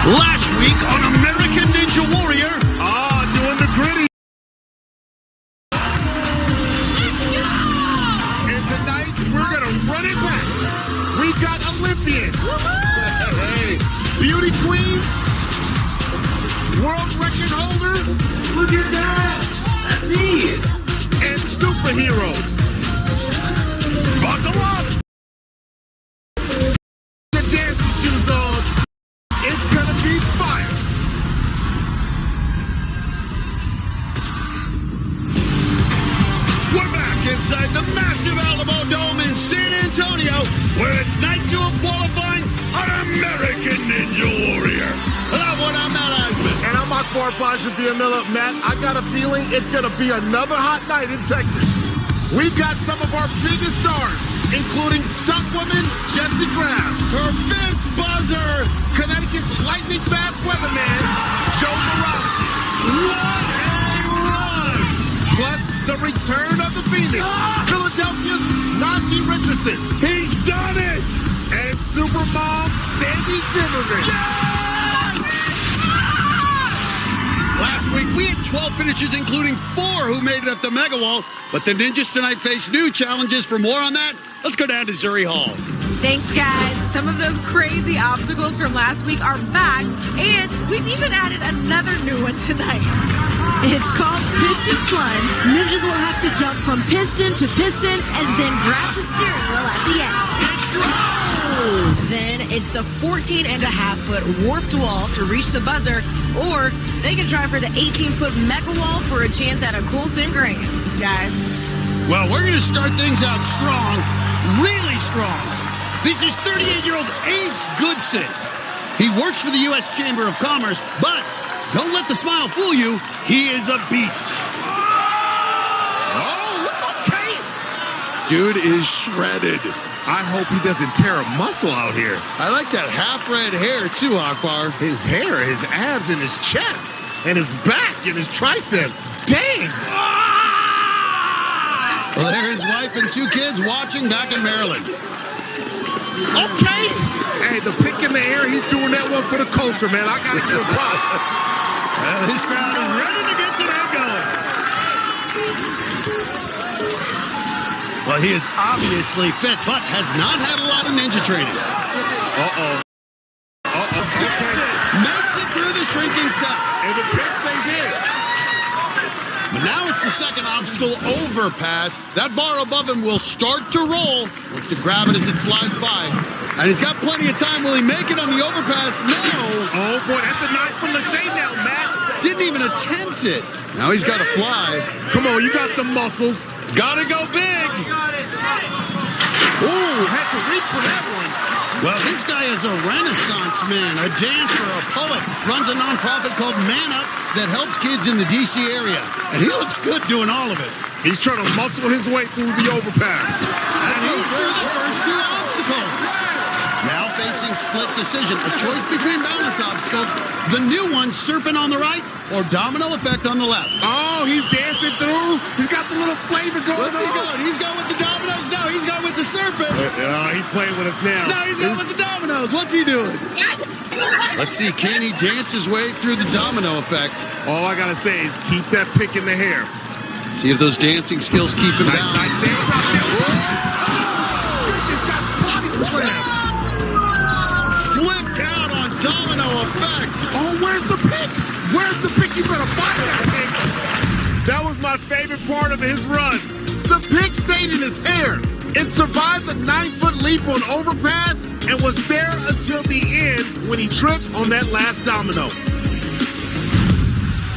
Last week on American Ninja Warrior. Doing the gritty. And tonight, we're going to run it back. We got Olympians. Hey, beauty queens. World record holders. Look at that. That's me. And superheroes. Buckle up. The dancing shoes on. It's going to be fire. We're back inside the massive Alamo Dome in San Antonio, where it's night two of qualifying on American Ninja Warrior. That one, I'm Matt Eisman. And I'm Akbar Baja-Villamilla. Matt, I got a feeling it's going to be another hot night in Texas. We've got some of our biggest stars, including stuntwoman Jessie Graham, her fifth buzzer, Connecticut's lightning-fast weatherman, Joe Morales. What a run! Plus, the return of the Phoenix, Philadelphia's Najee Richardson. He's done it! And Supermom Sandy Zimmerman. Yes! Last week, we had 12 finishers, including 4 who made it up the Mega Wall. But the Ninjas tonight face new challenges. For more on that, let's go down to Zuri Hall. Thanks, guys. Some of those crazy obstacles from last week are back, and we've even added another new one tonight. It's called Piston Plunge. Ninjas will have to jump from piston to piston and then grab the steering wheel at the end. Then it's the 14.5-foot warped wall to reach the buzzer, or they can try for the 18-foot mega wall for a chance at a cool $10 grand. Guys. Well, we're going to start things out strong, really strong. This is 38-year-old Ace Goodson. He works for the U.S. Chamber of Commerce, but don't let the smile fool you. He is a beast. Oh, okay. Dude is shredded. I hope he doesn't tear a muscle out here. I like that half-red hair, too, Akbar. His hair, his abs, and his chest, and his back, and his triceps. Dang! Well, there his wife and 2 kids watching back in Maryland. Okay. Hey, the pick in the air, he's doing that one for the culture, man. I got to give him props. Well, this crowd is ready to get tonight going. Well, he is obviously fit, but has not had a lot of ninja training. Uh-oh. Gets it. Makes it through the shrinking steps. And the pick stays in. But now it's the second obstacle, overpass. That bar above him will start to roll. Looks to grab it as it slides by. And he's got plenty of time. Will he make it on the overpass? No. Oh, boy, that's a knife from Lachey now, Matt. Didn't even attempt it. Now he's got to fly. Come on, you got the muscles. Gotta go big. Ooh, had to reach for that one. Well, this guy is a renaissance man, a dancer, a poet, runs a nonprofit called Man Up that helps kids in the D.C. area. And he looks good doing all of it. He's trying to muscle his way through the overpass. And he's through the first 2 obstacles. Now facing split decision, a choice between balance obstacles. The new one, serpent on the right or domino effect on the left. Oh, he's dancing through. He's got the little flavor going on. What's he going? He's going with the dominoes? No, he's going with the serpent. He's playing with us now. No, he's going with the dominoes. What's he doing? Let's see, can he dance his way through the domino effect? All I got to say is keep that pick in the hair. See if those dancing skills keep him down. Nice, stay on top. He's got body slam. Flipped out on domino effect. Oh, where's the pick? Where's the pick? You better find that pick. That was my favorite part of his run. The pick stayed in his hair. It survived the 9-foot leap on overpass and was there until the end when he tripped on that last domino.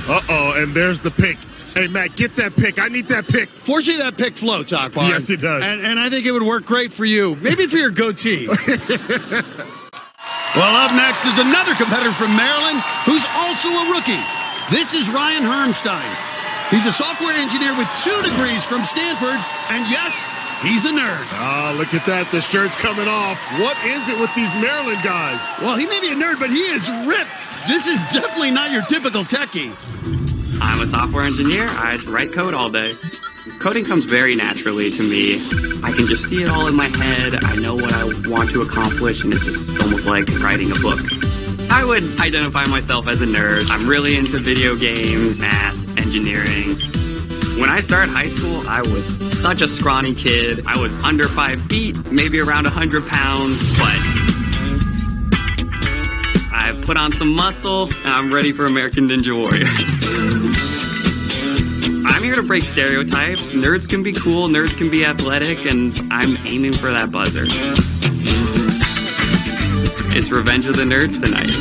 Uh-oh, and there's the pick. Hey, Matt, get that pick. I need that pick. Fortunately, that pick floats, Akbar. Yes, it does. And I think it would work great for you. Maybe for your goatee. Well, up next is another competitor from Maryland who's also a rookie. This is Ryan Hermstein. He's a software engineer with 2 degrees from Stanford. And yes, he's a nerd. Ah, look at that. The shirt's coming off. What is it with these Maryland guys? Well, he may be a nerd, but he is ripped. This is definitely not your typical techie. I'm a software engineer. I write code all day. Coding comes very naturally to me. I can just see it all in my head. I know what I want to accomplish, and it's just almost like writing a book. I would identify myself as a nerd. I'm really into video games, math, engineering. When I started high school, I was such a scrawny kid. I was under 5 feet, maybe around 100 pounds, but I put on some muscle, and I'm ready for American Ninja Warrior. I'm here to break stereotypes. Nerds can be cool, nerds can be athletic, and I'm aiming for that buzzer. It's Revenge of the Nerds tonight.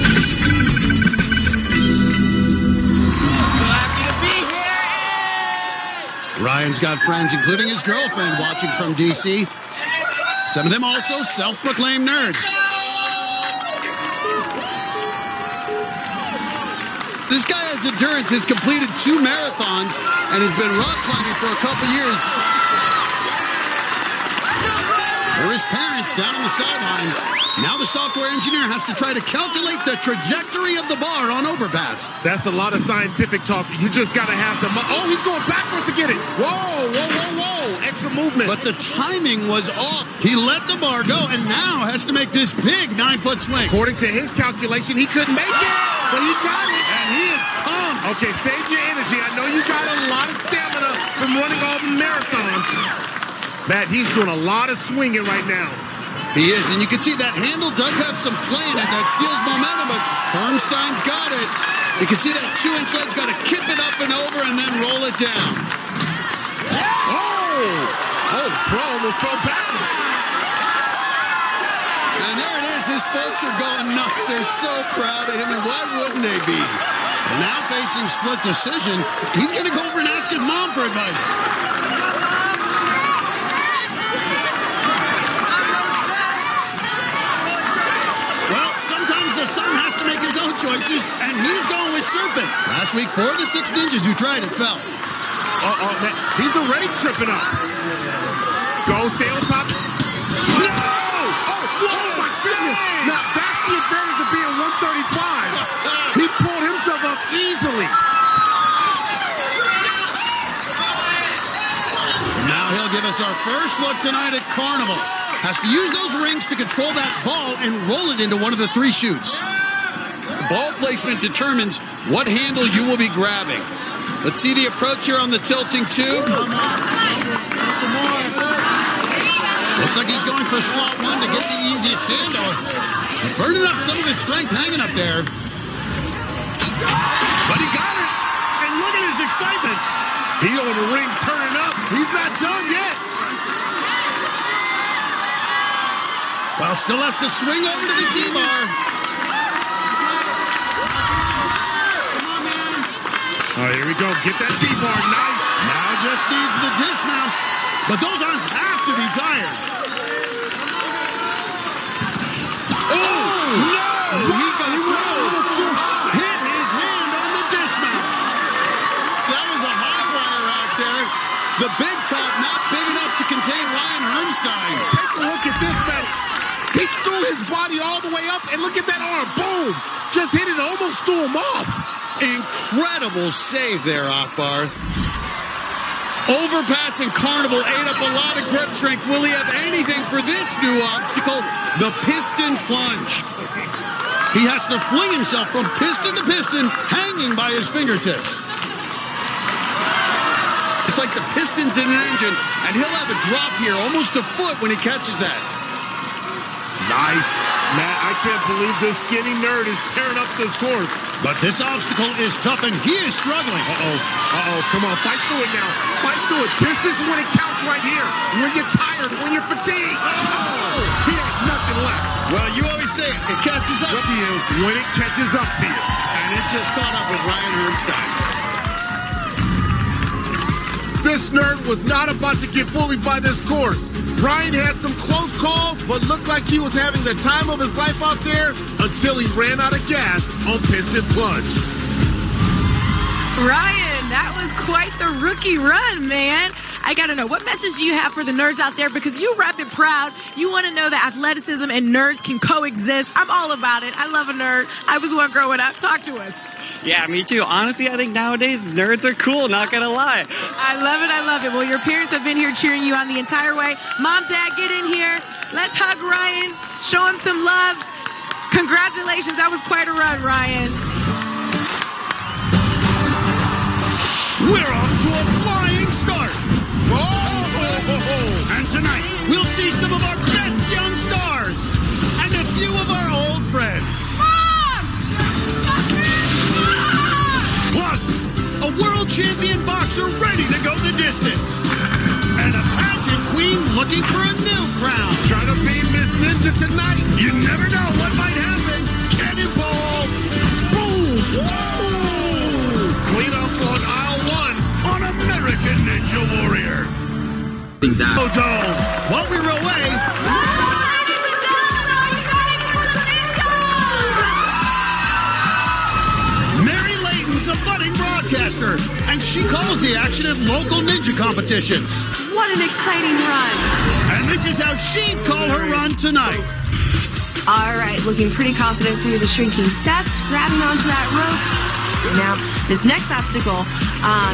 Ryan's got friends, including his girlfriend, watching from D.C. Some of them also self-proclaimed nerds. This guy has endurance, has completed 2 marathons, and has been rock climbing for a couple years. There are his parents down on the sideline. Now the software engineer has to try to calculate the trajectory of the bar on overpass. That's a lot of scientific talk. You just got to have the... Oh, he's going backwards to get it. Whoa. Extra movement. But the timing was off. He let the bar go and now has to make this big 9-foot swing. According to his calculation, he couldn't make it, but he got it. And he is pumped. Okay, save your energy. I know you got a lot of stamina from running all the marathons. Matt, he's doing a lot of swinging right now. He is, and you can see that handle does have some play in it that steals momentum, but Bernstein's got it. You can see that 2-inch ledge got to kip it up and over and then roll it down. Oh, bro, almost fell backwards. And there it is. His folks are going nuts. They're so proud of him, and why wouldn't they be? And now facing split decision, he's going to go over and ask his mom for advice. The son has to make his own choices, and he's going with Serpent. Last week, 4 of the 6 ninjas who tried it fell. Man, he's already tripping up. Go, stay on top. No! Oh my goodness! Now, that's the advantage of being 135. He pulled himself up easily. Now he'll give us our first look tonight at Carnival. Has to use those rings to control that ball and roll it into one of the 3 chutes. Ball placement determines what handle you will be grabbing. Let's see the approach here on the tilting tube. Looks like he's going for slot 1 to get the easiest handle. Burning up some of his strength hanging up there. But he got it. And look at his excitement. He on the rings turning up. He's not done yet. Well, still has to swing over to the T-bar. Oh, here we go. Get that T-bar. Nice. Now just needs the dismount. But those arms have to be tired. Oh, no! He got hit his hand on the dismount. That was a high wire out there. The big top not big enough to contain Ryan Hermstein. Take a look at this, man. He threw his body all the way up, and look at that arm. Boom! Just hit it, almost threw him off. Incredible save there, Akbar. Overpassing Carnival ate up a lot of grip strength. Will he have anything for this new obstacle? The piston plunge. He has to fling himself from piston to piston, hanging by his fingertips. It's like the piston's in an engine, and he'll have a drop here, almost a foot when he catches that. Nice. Matt, I can't believe this skinny nerd is tearing up this course. But this obstacle is tough, and he is struggling. Come on, fight through it now. Fight through it. This is when it counts right here. When you're tired, when you're fatigued. He has nothing left. Well, you always say it catches up to you. When it catches up to you. And it just caught up with Ryan Hermstein. This nerd was not about to get bullied by this course. Ryan had some close calls, but looked like he was having the time of his life out there until he ran out of gas on piston plunge. Ryan, that was quite the rookie run, man. I got to know, what message do you have for the nerds out there? Because you rep it proud. You want to know that athleticism and nerds can coexist. I'm all about it. I love a nerd. I was one growing up. Talk to us. Yeah, me too. Honestly, I think nowadays nerds are cool, not gonna lie. I love it, I love it. Well, your parents have been here cheering you on the entire way. Mom, Dad, get in here. Let's hug Ryan. Show him some love. Congratulations. That was quite a run, Ryan. We're off to a flying start. Oh! And tonight, we'll see some of our best young stars and a few of our old friends. Mom! Plus, a world champion boxer ready to go the distance. And a pageant queen looking for a new crown. Trying to beat Miss Ninja tonight. You never know what might happen. Cannonball. Boom. Whoa. Clean up on aisle 1 On American Ninja Warrior. Photos. While we were away, Mary Layton's a budding broadcaster, and she calls the action at local ninja competitions. What an exciting run. And this is how she'd call her run tonight. All right, looking pretty confident through the shrinking steps, grabbing onto that rope. Now, this next obstacle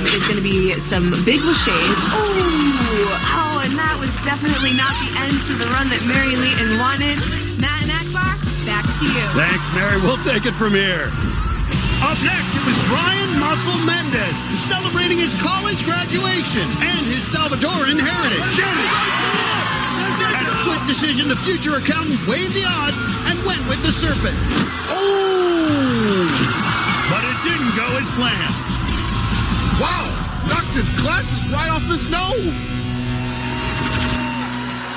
is going to be some big laches. Oh, and that was definitely not the end to the run that Mary Layton wanted. Matt and Akbar, back to you. Thanks, Mary. We'll take it from here. Up next, it was Brian Muscle Mendez celebrating his college graduation and his Salvadoran heritage. At split decision, the future accountant weighed the odds and went with the serpent. Oh! But it didn't go as planned. Wow, knocked his glasses right off his nose.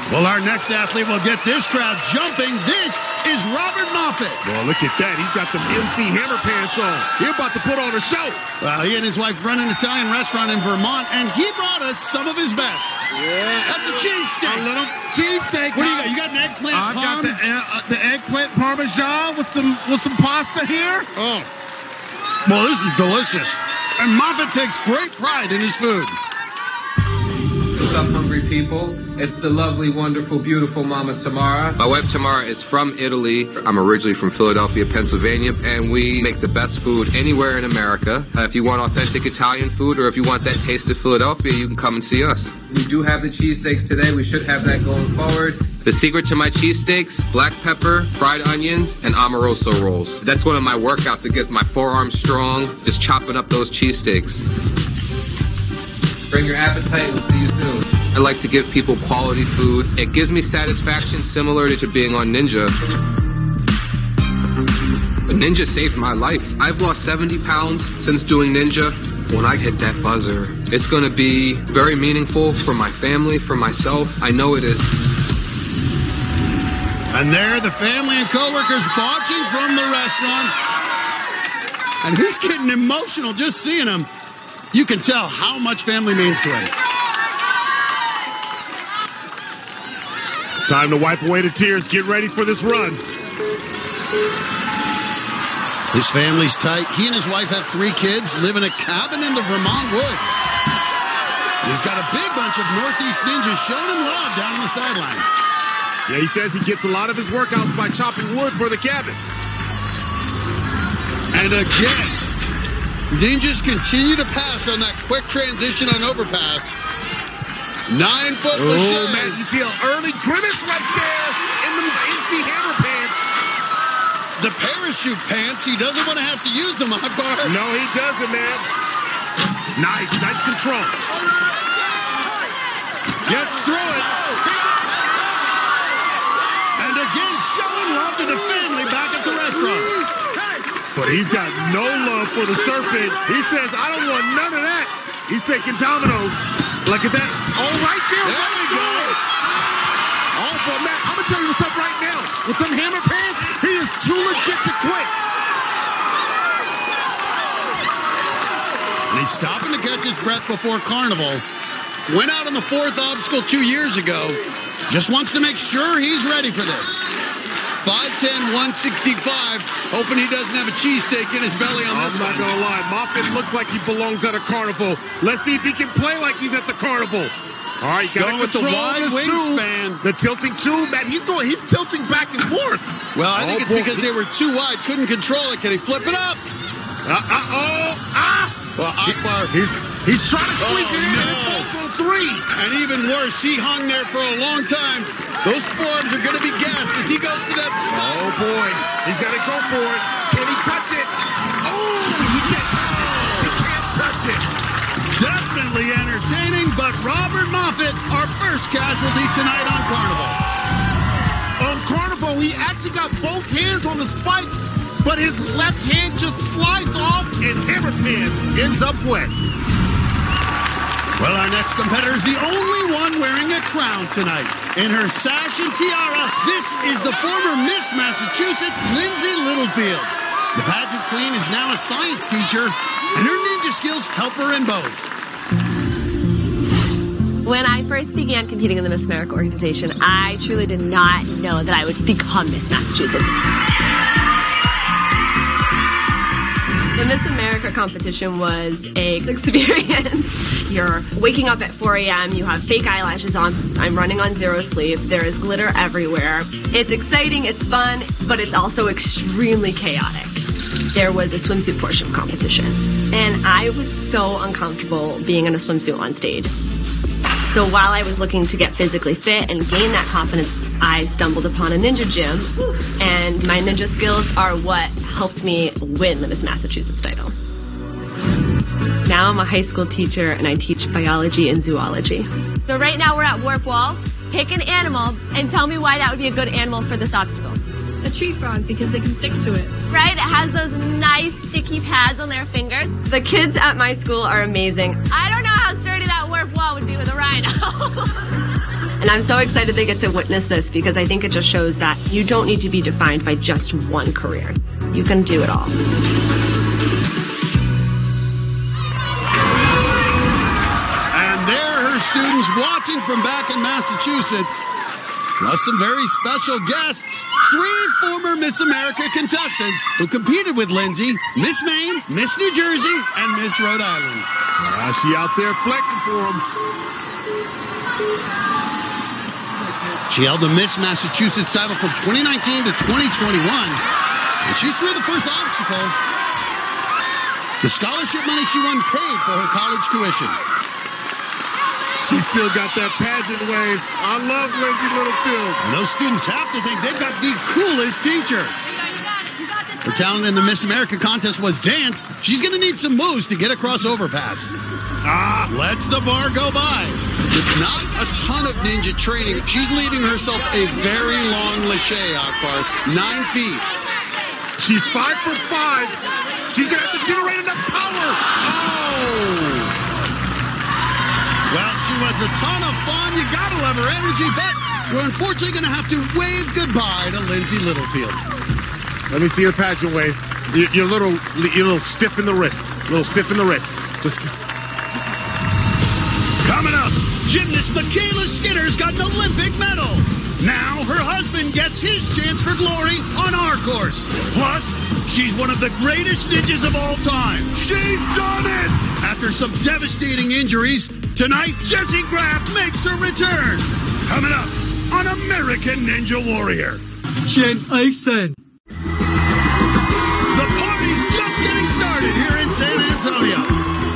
Well, our next athlete will get this crowd jumping. This is Robert Moffat. Well, look at that. He's got them MC Hammer pants on. He's about to put on a show. Well, he and his wife run an Italian restaurant in Vermont, and he brought us some of his best. Yeah. That's a cheesesteak. A little cheesesteak. What do you got? You got an eggplant I've parm? got the eggplant parmesan with some pasta here. Oh. Well, this is delicious. And Moffat takes great pride in his food. What's up, hungry people? It's the lovely, wonderful, beautiful Mama Tamara. My wife Tamara is from Italy. I'm originally from Philadelphia, Pennsylvania, and we make the best food anywhere in America. If you want authentic Italian food or if you want that taste of Philadelphia, you can come and see us. We do have the cheesesteaks today. We should have that going forward. The secret to my cheesesteaks, black pepper, fried onions, and Amoroso rolls. That's one of my workouts to get my forearms strong, just chopping up those cheesesteaks. Bring your appetite. We'll see you soon. I like to give people quality food. It gives me satisfaction similar to being on Ninja. Ninja saved my life. I've lost 70 pounds since doing Ninja. When I hit that buzzer, it's going to be very meaningful for my family, for myself. I know it is. And there, the family and coworkers watching from the restaurant. And he's getting emotional just seeing him. You can tell how much family means to him. Time to wipe away the tears. Get ready for this run. His family's tight. He and his wife have 3 kids, live in a cabin in the Vermont woods. He's got a big bunch of Northeast ninjas showing him love down on the sideline. Yeah, he says he gets a lot of his workouts by chopping wood for the cabin. And again, ninjas continue to pass on that quick transition on overpass. 9-foot lache. Oh, man, you see an early grimace right there in the MC Hammer pants. The parachute pants, he doesn't want to have to use them, Akbar. No, he doesn't, man. Nice control. Gets through it. And again, showing love to the family back at the restaurant. But he's got no love for the serpent. He says, I don't want none of that. He's taking dominoes. Look at that. Oh, right there. There we go. Oh, but man, I'm going to tell you what's up right now. With them hammer pants, he is too legit to quit. And he's stopping to catch his breath before Carnival. Went out on the 4th obstacle 2 years ago. Just wants to make sure he's ready for this. 5'10", 165. Hoping he doesn't have a cheesesteak in his belly on this one. I'm not going to lie. Moffat looks like he belongs at a carnival. Let's see if he can play like he's at the carnival. All right, you got to control wide this wingspan. The tilting tube, man, he's tilting back and forth. Well, I think it's because they were too wide, couldn't control it. Can he flip it up? Well, Akbar, he's trying to squeeze it in. no. And it falls on 3. And even worse, he hung there for a long time. Those forearms are going to be gassed as he goes for that spot. Oh, boy. He's got to go for it. Can he touch it? Oh, he can't touch it. He can't touch it. Definitely entertaining, but Robert Moffett, our first casualty tonight on Carnival. On Carnival, he actually got both hands on the spike, but his left hand just slides off and hammerpans ends up wet. Well, our next competitor is the only one wearing a crown tonight. In her sash and tiara, this is the former Miss Massachusetts, Lindsay Littlefield. The pageant queen is now a science teacher, and her ninja skills help her in both. When I first began competing in the Miss America organization, I truly did not know that I would become Miss Massachusetts. The Miss America competition was an experience. You're waking up at 4 a.m., you have fake eyelashes on, I'm running on zero sleep, there is glitter everywhere. It's exciting, it's fun, but it's also extremely chaotic. There was a swimsuit portion of competition, and I was so uncomfortable being in a swimsuit on stage. So while I was looking to get physically fit and gain that confidence, I stumbled upon a ninja gym, and my ninja skills are what helped me win the Miss Massachusetts title. Now I'm a high school teacher and I teach biology and zoology. So right now we're at Warp Wall. Pick an animal and tell me why that would be a good animal for this obstacle. A tree frog, because they can stick to it. Right? It has those nice sticky pads on their fingers. The kids at my school are amazing. I don't know how sturdy that Warp Wall would be with a rhino. And I'm so excited they get to witness this because I think it just shows that you don't need to be defined by just one career. You can do it all. And there are her students watching from back in Massachusetts, plus some very special guests. 3 former Miss America contestants who competed with Lindsay, Miss Maine, Miss New Jersey, and Miss Rhode Island. She out there flexing for him. She held the Miss Massachusetts title from 2019 to 2021, and she's through the first obstacle. The scholarship money she won paid for her college tuition. She's still got that pageant wave. I love Lindsay Littlefield. And those students have to think they've got the coolest teacher. Her talent in the Miss America contest was dance. She's going to need some moves to get across overpass. Lets the bar go by. With not a ton of ninja training, she's leaving herself a very long lache, Akbar. 9 feet. She's 5 for 5. She's going to have to generate enough power. Oh! Well, she was a ton of fun. You gotta love her energy, but we're unfortunately gonna have to wave goodbye to Lindsay Littlefield. Let me see your pageant wave. You're a little stiff in the wrist. A little stiff in the wrist. Just coming up, gymnast Michaela Skinner's got an Olympic medal. Now her husband gets his chance for glory on our course. Plus, she's one of the greatest ninjas of all time. She's done it! After some devastating injuries, tonight Jessie Graff makes her return. Coming up on American Ninja Warrior. Jen Eisen. The party's just getting started here in San Antonio.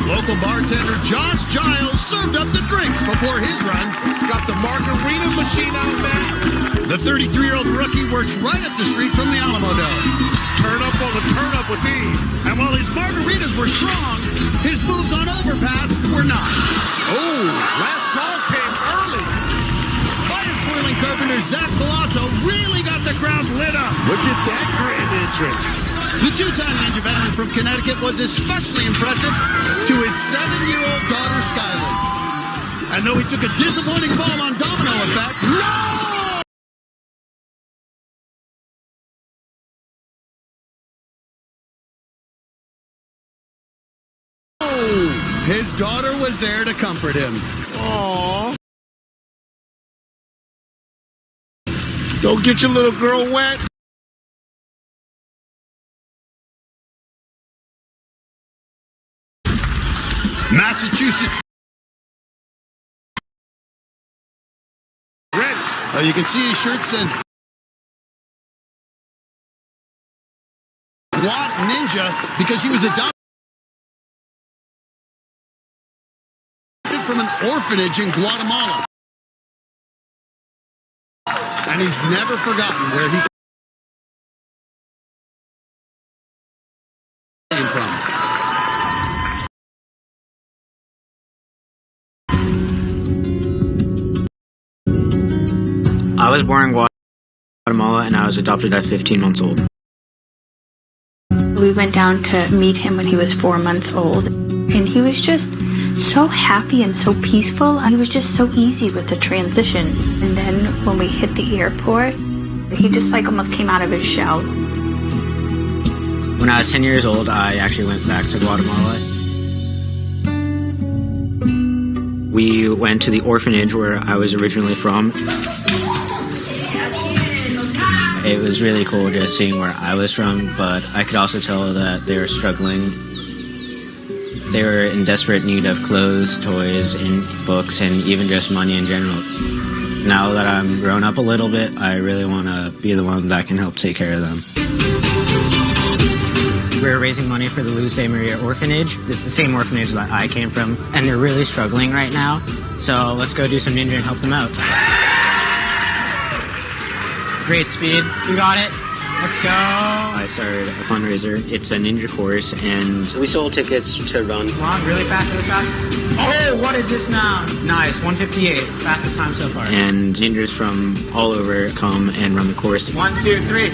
Local bartender Josh Giles served up the drinks before his run. got the margarita machine out there. The 33-year-old rookie works right up the street from the Alamo Dome. Turn up on the turn up with these. And while his margaritas were strong, his moves on overpass were not. Oh, last call came early. Fire twirling carpenter Zach Palazzo really got the crowd lit up. Look at that grand entrance. The two-time Ninja veteran from Connecticut was especially impressive to his 7-year-old daughter, Skylar. And though he took a disappointing fall on domino effect, his daughter was there to comfort him. Aww. Don't get your little girl wet. Massachusetts. Ready. You can see his shirt says Watt Ninja because he was adopted. from an orphanage in Guatemala. And he's never forgotten where he came from. I was born in Guatemala and I was adopted at 15 months old. We went down to meet him when he was 4 months old, and he was just so happy and so peaceful. He was just so easy with the transition. And then when we hit the airport, he just like almost came out of his shell. When I was 10 years old, I actually went back to Guatemala. We went to the orphanage where I was originally from. It was really cool just seeing where I was from, but I could also tell that they were struggling. They were in desperate need of clothes, toys, and books, and even just money in general. Now that I'm grown up a little bit, I really want to be the one that can help take care of them. We're raising money for the Luz de Maria orphanage. This is the same orphanage that I came from, and they're really struggling right now. So let's go do some ninja and help them out. Great speed. You got it. Let's go. I started a fundraiser. It's a ninja course, and we sold tickets to run. Come on, really fast, really fast. Oh, what is this now? Nice, 1:58. Fastest time so far. And ninjas from all over come and run the course. 1, 2, 3.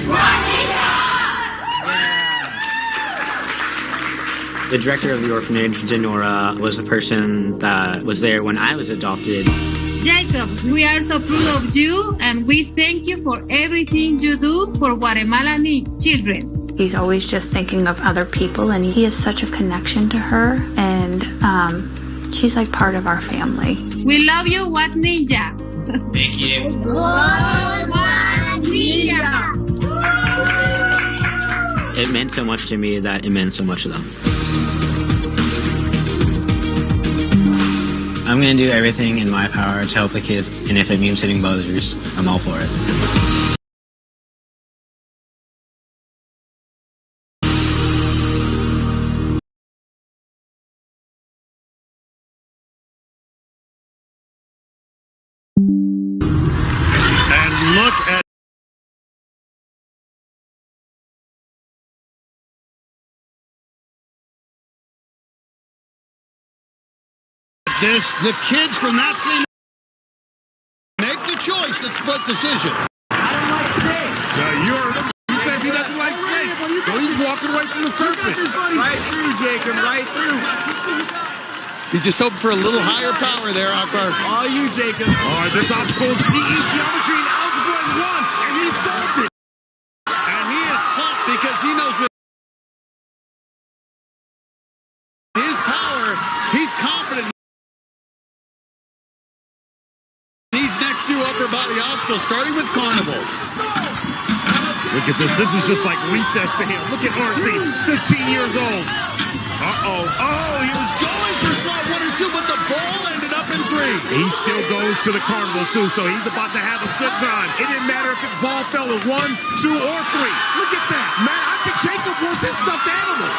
The director of the orphanage, Denora, was the person that was there when I was adopted. Jacob, we are so proud of you, and we thank you for everything you do for Guatemalan children. He's always just thinking of other people, and he has such a connection to her, and she's like part of our family. We love you, Wat Ninja. Thank you. Wat Ninja. It meant so much to me that it meant so much to them. I'm going to do everything in my power to help the kids, and if it means hitting buzzers, I'm all for it. And look at this. The kids from that same make the choice at split decision. you heard him. He says he doesn't like snakes. So he's walking away from the serpent. Right through, Jacob, right through. He's just hoping for a little higher power there, Akbar. All you, Jacob. All right, this obstacle is PE geometry and algebra in one, and he solved it. And he is pumped because he knows with his power, he's confident. These next two upper body obstacles, starting with Carnival. Look at this. This is just like recess to him. Look at Ornstein, 15 years old. Uh-oh. Oh, he was going for slot 1 or 2, but the ball ended up in 3. He still goes to the Carnival, too, so he's about to have a good time. It didn't matter if the ball fell in 1, 2, or 3. Look at that. Man, I think Jacob wants his stuffed animal.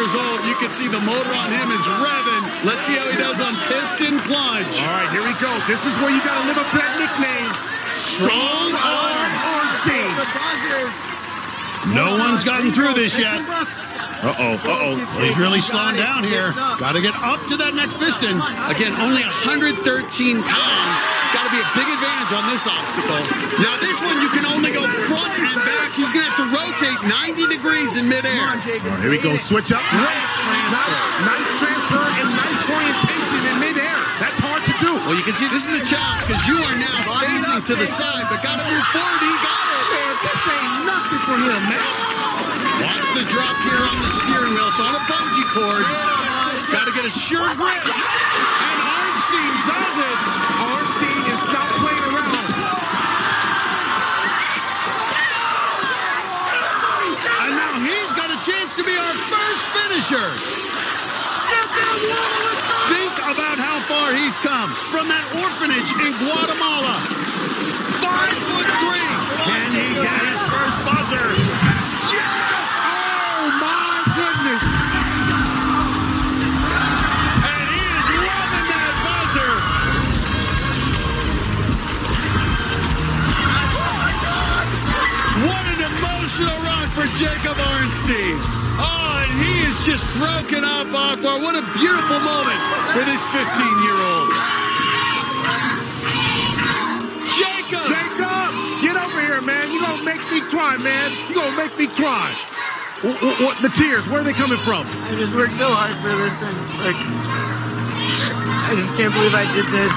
Old, you can see the motor on him is revving. Let's see how he does on piston plunge. All right, here we go. This is where you got to live up to that nickname. Strong Arm Ornstein. No one's gotten through this yet. He's really slowing down here. Got to get up to that next piston. Again, only 113 pounds. It's got to be a big advantage on this obstacle. Now, this one you can only go front and back. He's going to have to rotate 90 degrees in midair. Here we go. Switch up. Nice transfer and nice orientation in midair. That's hard to do. Well, you can see this is a challenge because you are now facing to the side, but got to move forward. He got it. Man, this ain't nothing for him, man. Watch the drop here on the steering wheel. It's on a bungee cord. Got to get a sure grip. And Arnstein does it. Arnstein is not playing around. And now he's got a chance to be our first finisher. Think about how far he's come from that orphanage in Guatemala. 5'3". Can he get his first buzzer? Yes! Oh, my for Jacob Arnstein. Oh, and he is just broken up, Akbar. What a beautiful moment for this 15-year-old. Jacob! Jacob! Get over here, man. You're going to make me cry, man. You're going to make me cry. What, the tears, where are they coming from? I just worked so hard for this, and, like, I just can't believe I did this.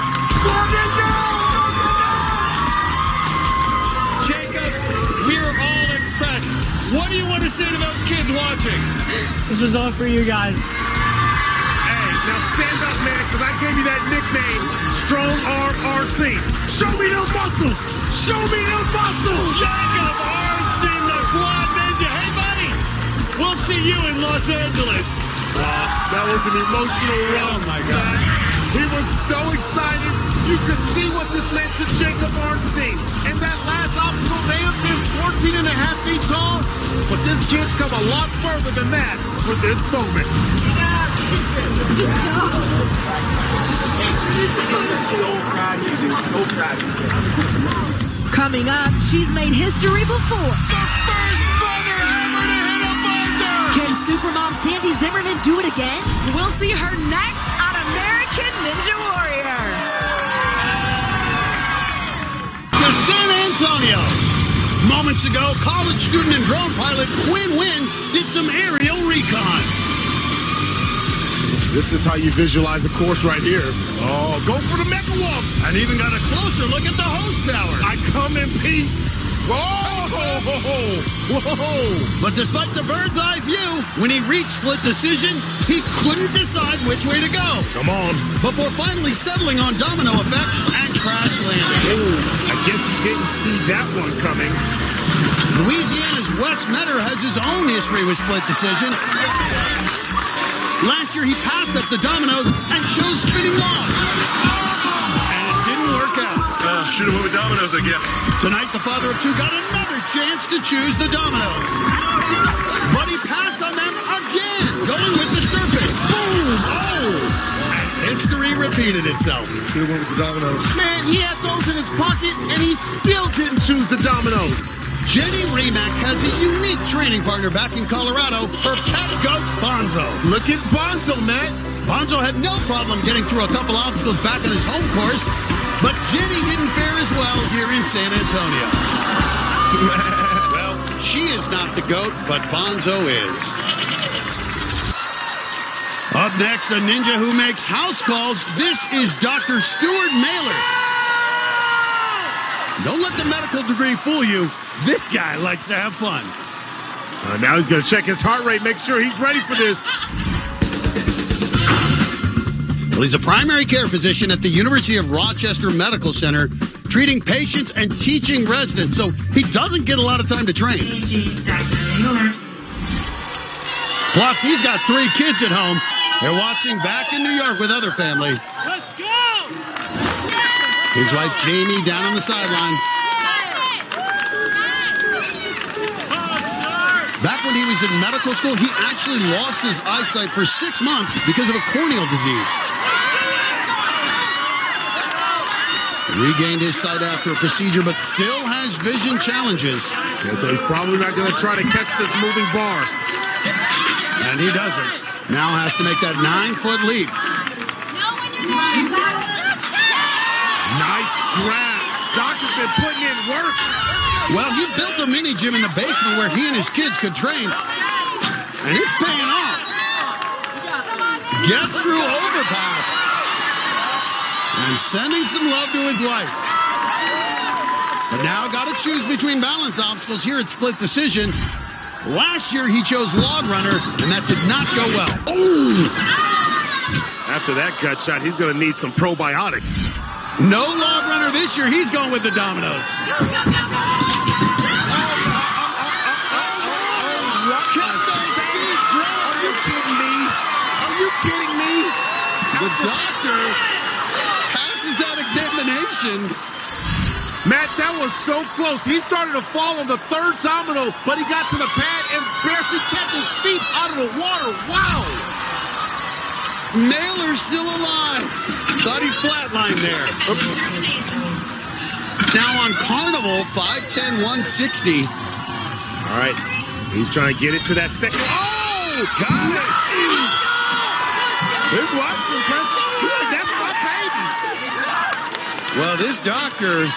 Jacob, we're all impressed. What do you want to say to those kids watching? This was all for you guys. Hey, now stand up, man, because I gave you that nickname, Strong Arm RC. Show me those muscles! Show me those muscles! Jacob Arnstein, the Quad Ninja. Hey, buddy, we'll see you in Los Angeles. That was an emotional run. Oh, my God. He was so excited. You could see what this meant to Jacob Arnstein. And that last obstacle may have been 14 and a half feet tall, but this kid's come a lot further than that for this moment. So proud of you, dude. So proud of you. Coming up, she's made history before. The first mother ever to hit a buzzer. Can Supermom Sandy Zimmerman do it again? We'll see her next on American Ninja Warrior. To San Antonio. Moments ago, college student and drone pilot Quinn Wynn did some aerial recon. This is how you visualize a course right here. Oh, go for the Mega Walk. And even got a closer look at the host tower. I come in peace. Whoa! But despite the bird's eye view, when he reached split decision, he couldn't decide which way to go. Come on. Before finally settling on domino effect and crash landing. I guess he didn't see that one coming. Louisiana's Wes Metter has his own history with split decision. Last year, he passed up the dominoes and chose spinning log. And it didn't work out. Should have went with dominoes, I guess. Tonight, the father of two got another chance to choose the dominoes. But he passed on them again, going with the serpent. Boom! Oh! And history repeated itself. Should have went with the dominoes. Man, he had those in his pocket, and he still didn't choose the dominoes. Jenny Remack has a unique training partner back in Colorado, her pet goat, Bonzo. Look at Bonzo, Matt. Bonzo had no problem getting through a couple obstacles back on his home course, but Jenny didn't fare as well here in San Antonio. Well, she is not the goat, but Bonzo is. Up next, a ninja who makes house calls. This is Dr. Stuart Mailer. Don't let the medical degree fool you. This guy likes to have fun. Now he's going to check his heart rate, make sure he's ready for this. Well, he's a primary care physician at the University of Rochester Medical Center, treating patients and teaching residents, so he doesn't get a lot of time to train. Plus, he's got 3 kids at home. They're watching back in New York with other family. Let's go! His wife, Jamie, down on the sideline. Back when he was in medical school, he actually lost his eyesight for 6 months because of a corneal disease. Regained his sight after a procedure, but still has vision challenges. Yeah, so he's probably not going to try to catch this moving bar. And he doesn't. Now has to make that 9-foot leap. Nice grab. Doctor's been putting in work. Well, he built a mini gym in the basement where he and his kids could train, and it's paying off. Gets through overpass and sending some love to his wife. But now got to choose between balance obstacles here at Split Decision. Last year he chose Log Runner, and that did not go well. Oh! After that gut shot, he's going to need some probiotics. No Log Runner this year. He's going with the dominoes. Kidding me? The doctor passes that examination. Matt, that was so close. He started to fall on the 3rd domino, but he got to the pad and barely kept his feet out of the water. Wow! Mailer's still alive. Thought he flatlined there. Now on Carnival, 5'10", 160. All right. He's trying to get it to that second. Oh, got it. His wife's impressive. That's my baby. Well, this doctor,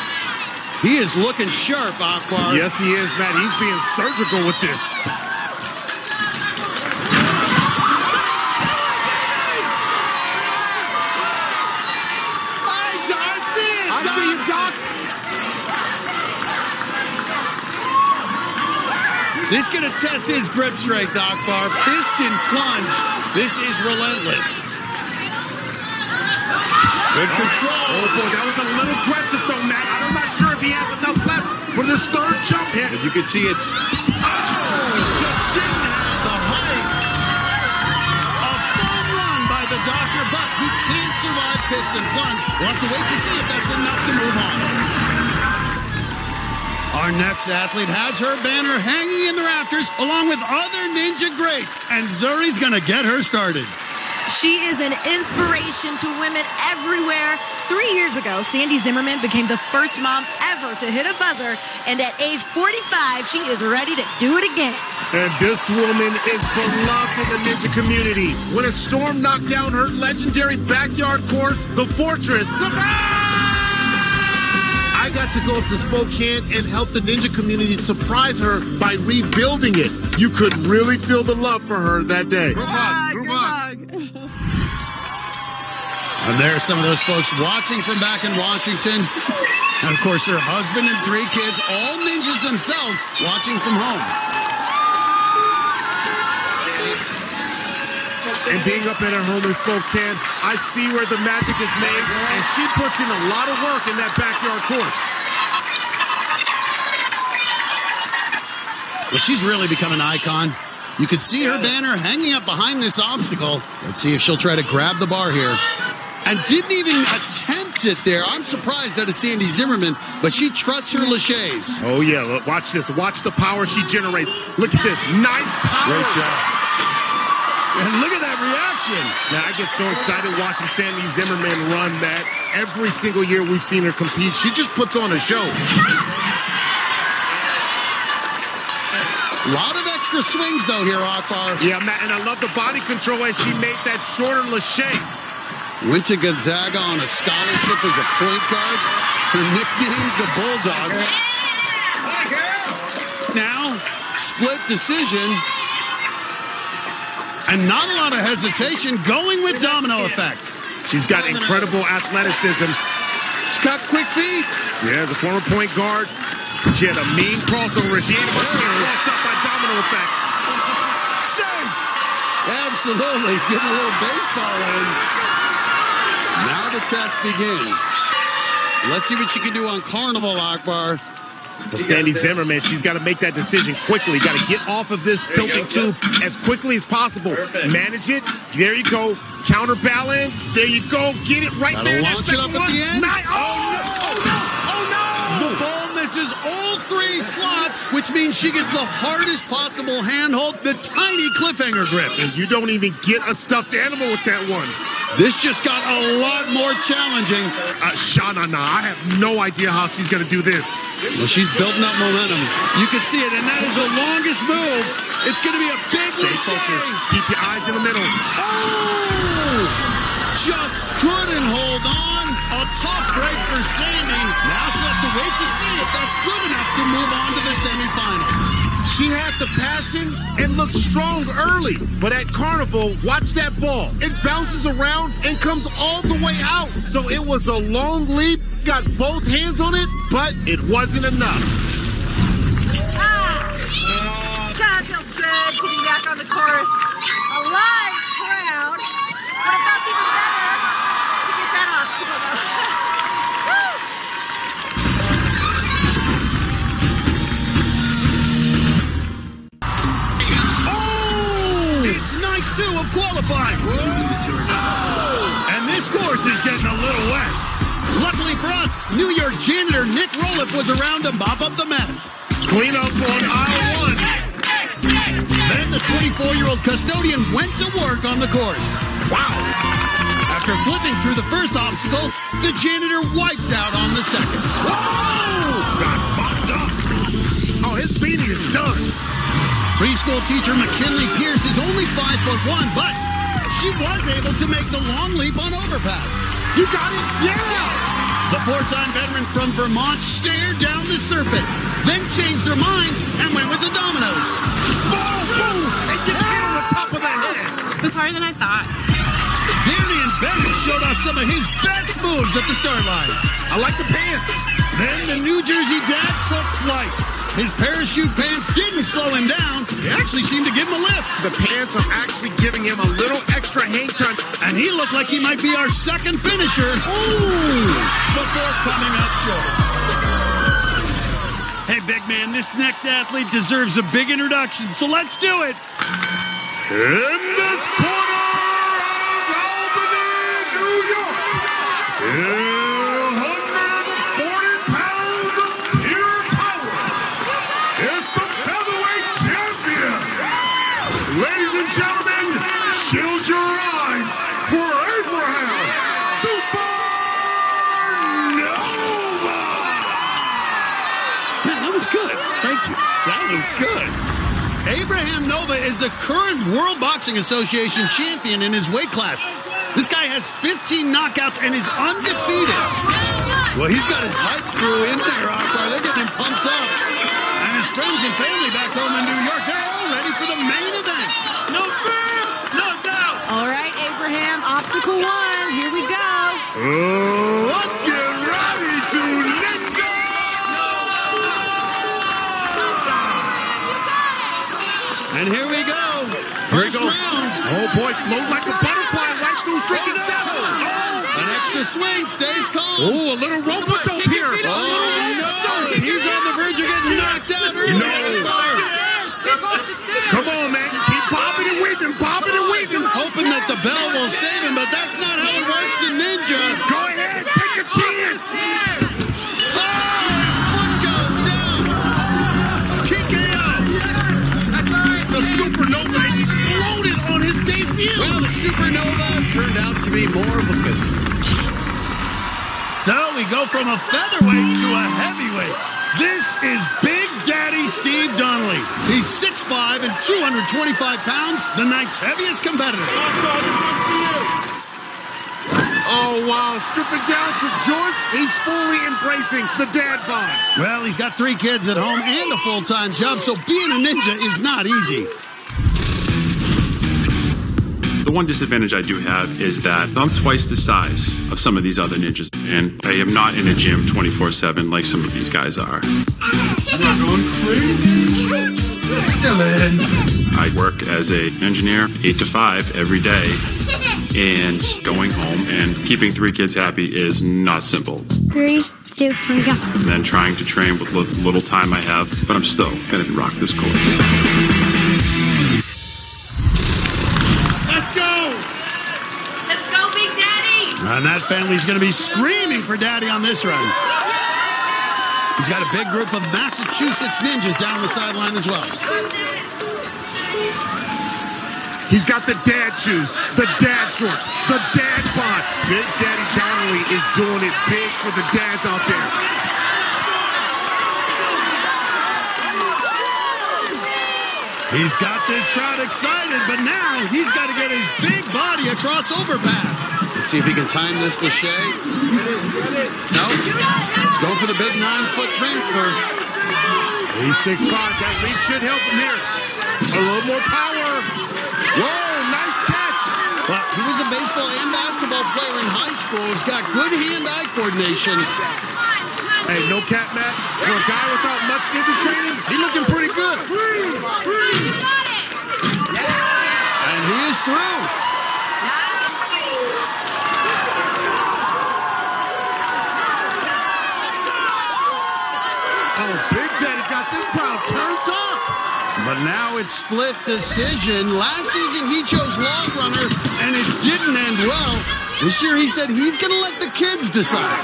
he is looking sharp, Akbar. Yes, he is, Matt. He's being surgical with this. I see you, Doc. This is going to test his grip strength, Akbar. Piston plunge. This is relentless. Good control. Oh, boy, that was a little aggressive, though, Matt. I'm not sure if he has enough left for this third jump hit. But you can see it's... just didn't have the height. A fun run by the doctor, but he can't survive piston plunge. We'll have to wait to see if that's enough to move on. Our next athlete has her banner hanging in the rafters along with other ninja greats, and Zuri's going to get her started. She is an inspiration to women everywhere. 3 years ago, Sandy Zimmerman became the first mom ever to hit a buzzer, and at age 45, she is ready to do it again. And this woman is beloved in the ninja community. When a storm knocked down her legendary backyard course, the Fortress, I got to go to Spokane and help the ninja community surprise her by rebuilding it. You could really feel the love for her that day. Group hug. And there are some of those folks watching from back in Washington. And, of course, her husband and 3 kids, all ninjas themselves, watching from home. And being up at her home in Spokane, I see where the magic is made, and she puts in a lot of work in that backyard course. Well, she's really become an icon. You can see her banner hanging up behind this obstacle. Let's see if she'll try to grab the bar here. And didn't even attempt it there. I'm surprised that is Sandy Zimmerman, but she trusts her laches. Oh, yeah. Look, watch this. Watch the power she generates. Look at this. Nice power. Great job. And look at that reaction. Now, I get so excited watching Sandy Zimmerman run that every single year we've seen her compete, she just puts on a show. A lot of extra swings, though, here, Akbar. Yeah, Matt, and I love the body control as she made that shorter lache. Went to Gonzaga on a scholarship as a point guard. Her nickname, the Bulldog. Now, split decision. And not a lot of hesitation, going with domino effect. She's got incredible athleticism. She's got quick feet. Yeah, as a former point guard, she had a mean crossover. She ain't crossed up by domino effect. Safe. Absolutely. Getting a little baseball in. Now the test begins. Let's see what she can do on Carnival, Akbar. Well, Sandy Zimmerman, she's got to make that decision quickly. Got to get off of this tilting tube as quickly as possible. Perfect. Manage it. There you go. Counterbalance. There you go. Get it right there. Launch it up at the end. Oh, no. The ball misses all 3 slots, which means she gets the hardest possible handhold, the tiny cliffhanger grip. And you don't even get a stuffed animal with that one. This just got a lot more challenging. Shanana, I have no idea how she's going to do this. Well, she's building up momentum. You can see it, and that is the longest move. It's going to be a big Stay focused. Keep your eyes in the middle. Oh! Just couldn't hold on. A tough break for Sandy. Now she'll have to wait to see if that's good enough to move on to the semifinals. She had the passion and looked strong early. But at Carnival, watch that ball. It bounces around and comes all the way out. So it was a long leap, got both hands on it, but it wasn't enough. God, feels good getting back on the course. A live crowd. But it felt even better to get that obstacle though. It's night 2 of qualifying. And this course is getting a little wet. Luckily for us, New York janitor Nick Roliff was around to mop up the mess. Clean up on aisle 1. Then the 24-year-old custodian went to work on the course. Wow. After flipping through the first obstacle, the janitor wiped out on the second. Whoa! Got fucked up. Oh, his beanie is done. Preschool teacher McKinley Pierce is only 5'1", but she was able to make the long leap on overpass. You got it? Yeah! The 4-time veteran from Vermont stared down the serpent, then changed her mind and went with the dominoes. Boom! Boom! And get hit on the top of the head. It was harder than I thought. Darian Bennett showed off some of his best moves at the start line. I like the pants. Then the New Jersey dad took flight. His parachute pants didn't slow him down. They actually seemed to give him a lift. The pants are actually giving him a little extra hang time. And he looked like he might be our second finisher. Ooh! Before coming up short. Hey, big man, this next athlete deserves a big introduction, so let's do it. In this corner of Albany, New York, 140 pounds of pure power, is the featherweight champion. Ladies and gentlemen, shield your eyes for Abraham Supernova. Man, that was good. Thank you. That was good. Abraham Nova is the current World Boxing Association champion in his weight class. This guy has 15 knockouts and is undefeated. Well, he's got his hype crew in there, Akbar. They're getting him pumped up. And his friends and family back home in New York, they're all ready for the main event. No fear, no doubt. All right, Abraham, obstacle 1. Here we go. Let's get ready to ninja! And here we go. First round. Oh, boy, float like a butterfly right through Stricken Step. An extra swing, stays calm. Oh, a little rope-a-dope here. Oh, no. He's on the verge of getting knocked out early. No. Come on, man. Keep bobbing and weaving, bobbing and weaving. Hoping that the bell will save him, but that's not how it works in Ninja. Go ahead, take a chance. His foot goes down. TKO. The Supernova exploded on his debut. Well, the Supernova turned out to be more of a physical. So we go from a featherweight to a heavyweight. This is Big Daddy Steve Donnelly. He's 6'5" and 225 pounds, the night's heaviest competitor. Oh, wow. Stripping down to George. He's fully embracing the dad bod. Well, he's got 3 kids at home and a full-time job, so being a ninja is not easy. The one disadvantage I do have is that I'm twice the size of some of these other ninjas, and I am not in a gym 24/7 like some of these guys are. We're going crazy. I work as an engineer 8 to 5 every day, and going home and keeping 3 kids happy is not simple. 3, 2, 1, go. And then trying to train with little time I have, but I'm still going to rock this course. And that family's going to be screaming for Daddy on this run. He's got a big group of Massachusetts ninjas down the sideline as well. He's got the dad shoes, the dad shorts, the dad bod. Big Daddy Donnelly is doing it big for the dads out there. He's got this crowd excited, but now he's got to get his big body across overpass. Let's see if he can time this lachey. No. He's going for the big 9-foot transfer. He's 6'5". That leap should help him here. A little more power. Whoa, nice catch. Well, he was a baseball and basketball player in high school. He's got good hand-eye coordination. Hey, no cap, Matt. For a guy without much ninja training, he's looking pretty good. And he is through. Oh, Big Daddy got this crowd turned up. But now it's split decision. Last season he chose Long Runner, and it didn't end well. This year he said he's going to let the kids decide.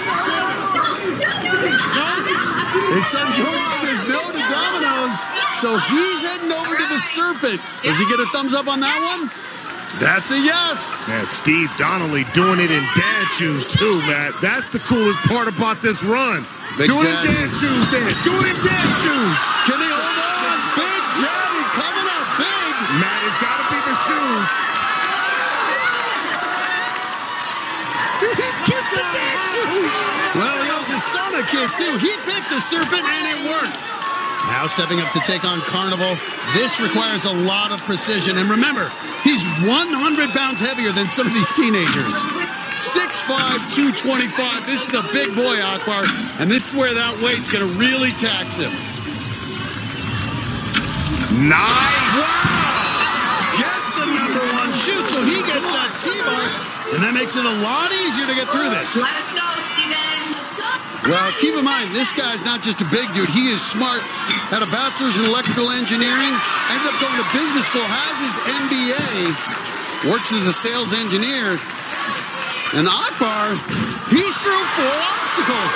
His son Jordan says no to dominoes, so he's heading over to the Serpent. Does he get a thumbs up on that one? That's a yes. Man, Steve Donnelly doing it in dad shoes too, Matt. That's the coolest part about this run. Do it in dad shoes, Dan. Do it in dad shoes. Can he hold on? Big Daddy coming is, too. He picked the serpent, and it worked. Now stepping up to take on Carnival. This requires a lot of precision. And remember, he's 100 pounds heavier than some of these teenagers. 6'5", 225. This is a big boy, Akbar. And this is where that weight's going to really tax him. Nice! Wow! Gets the #1 shoot, so he gets that T-bar. And that makes it a lot easier to get through this. Let's go, Steven. Well, keep in mind, this guy's not just a big dude. He is smart. Had a bachelor's in electrical engineering. Ended up going to business school. Has his MBA. Works as a sales engineer. And Akbar, he's through 4 obstacles.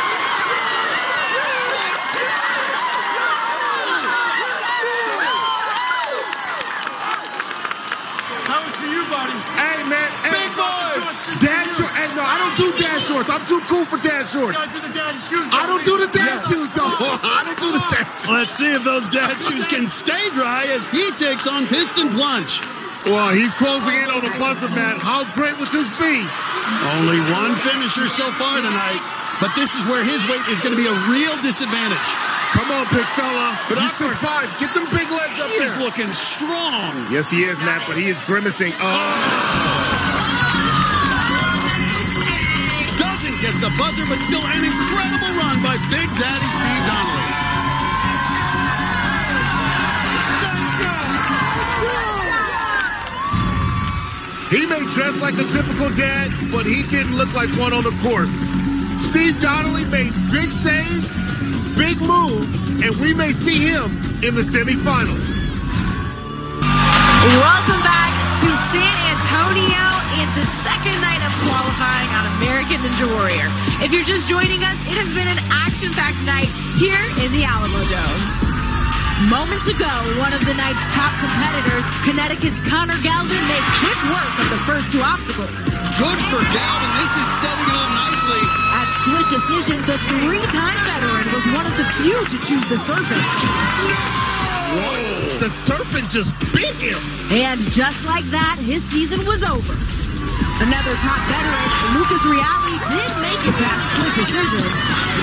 How was for you, buddy? Hey, man. Big boys. Dad shorts. Hey, no, I don't do dad shorts. I'm too cool for dad shorts. I don't do the dad shoes, though. I don't do the dad shoes. Let's see if those dad shoes can stay dry as he takes on piston plunge. Well, he's closing in on the buzzer, man. How great would this be? Only one finisher so far tonight, but this is where his weight is going to be a real disadvantage. Come on, big fella. But he's 6'5". Get them big legs up there. He's looking strong. Yes, he is, Matt, but he is grimacing. Doesn't get the buzzer, but still an incredible run by Big Daddy Steve Donnelly. He may dress like a typical dad, but he didn't look like one on the course. Steve Donnelly made big saves, big moves, and we may see him in the semifinals. Welcome back to San Antonio and the second night of qualifying on American Ninja Warrior. If you're just joining us, it has been an action-packed night here in the Alamo Dome. Moments ago, one of the night's top competitors, Connecticut's Connor Galvin, made quick work of the first 2 obstacles. Good for Galvin. This is setting him up nicely. At split decision, the 3-time veteran was one of the few to choose the serpent. Whoa! The serpent just bit him. And just like that, his season was over. Another top veteran, Lucas Reale, did make it past split decision.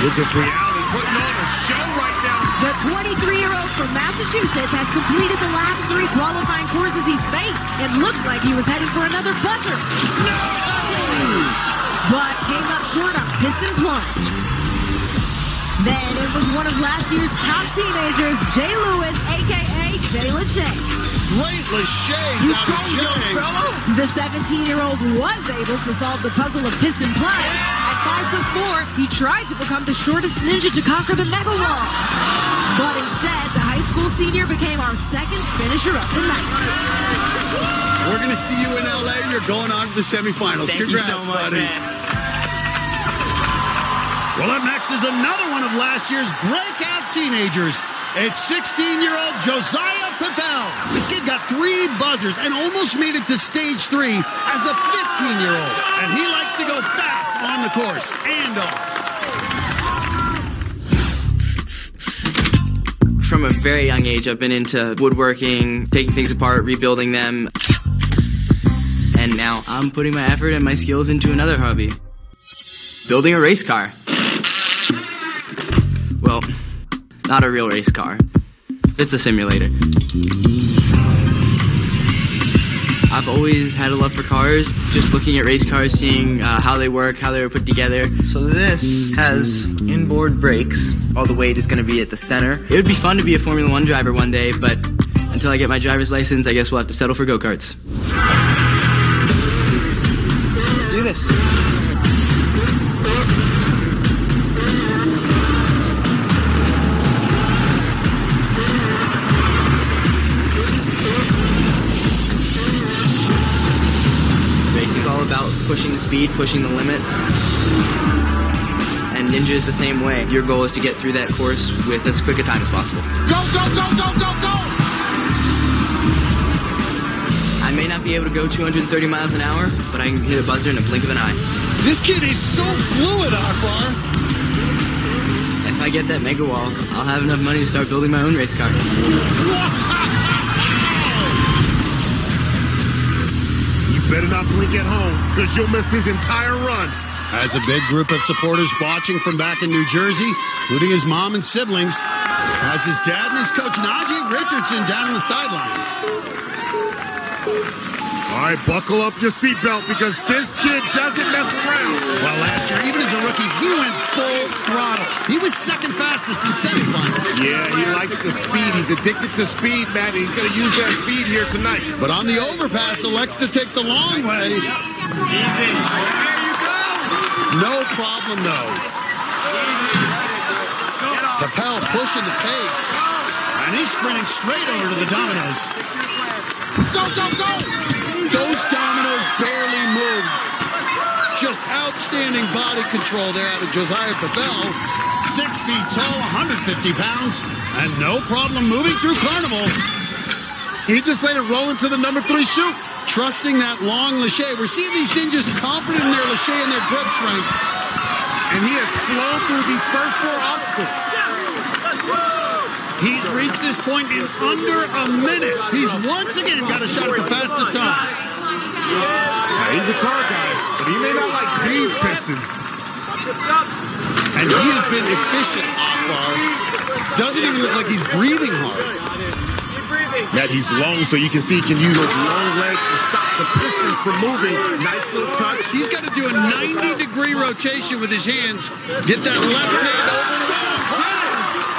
Lucas Reale putting on a show right now. The 23-year-old from Massachusetts has completed the last 3 qualifying courses he's faced and looks like he was heading for another buzzer. No! But came up short on piston plunge. Then it was one of last year's top teenagers, Jay Lewis, a.k.a. Jay Lachey. Great Lachey's out of Jay. The 17-year-old was able to solve the puzzle of piston plunge. At 5'4", he tried to become the shortest ninja to conquer the mega wall. But instead, the high school senior became our second finisher of the night. We're going to see you in L.A. You're going on to the semifinals. Thank Congrats, you so much, buddy. man. Well, up next is another one of last year's breakout teenagers. It's 16-year-old Josiah Pepel. This kid got 3 buzzers and almost made it to stage 3 as a 15-year-old. And he likes to go fast on the course and off. From a very young age, I've been into woodworking, taking things apart, rebuilding them. And now I'm putting my effort and my skills into another hobby. Building a race car. Well, not a real race car. It's a simulator. I've always had a love for cars, just looking at race cars, seeing how they work, how they were put together. So this has inboard brakes. All the weight is going to be at the center. It would be fun to be a Formula 1 driver one day, but until I get my driver's license, I guess we'll have to settle for go-karts. Let's do this. About pushing the speed, pushing the limits. And Ninja is the same way. Your goal is to get through that course with as quick a time as possible. Go, go, go, go, go, go! I may not be able to go 230 miles an hour, but I can hit a buzzer in a blink of an eye. This kid is so fluid, Akbar. If I get that mega wall, I'll have enough money to start building my own race car. Better not blink at home, because you'll miss his entire run. Has a big group of supporters watching from back in New Jersey, including his mom and siblings. Has his dad and his coach, Najee Richardson, down on the sideline. All right, buckle up your seatbelt because this kid doesn't mess around. Well, last year, even as a rookie, he went full throttle. He was second fastest in semifinals. Yeah, he likes the speed. He's addicted to speed, man. He's going to use that speed here tonight. But on the overpass, elects to take the long way. No problem, though. Capel pushing the pace. And he's sprinting straight over to the dominoes. Go, go, go! Those dominoes barely moved. Just outstanding body control there out of Josiah Capel. 6 feet tall, 150 pounds, and no problem moving through Carnival. He just let it roll into the number 3 chute. Trusting that long lache. We're seeing these ninjas confident in their lache and their grip strength. And he has flown through these first 4 obstacles. He's reached this point in under a minute. He's once again got a shot at the fastest time. Yeah, he's a car guy, but he may not like these pistons. And he has been efficient, Akbar. Doesn't even look like he's breathing hard. Matt, he's long, so you can see he can use those long legs to stop the pistons from moving. Nice little touch. He's got to do a 90-degree rotation with his hands. Get that left hand over.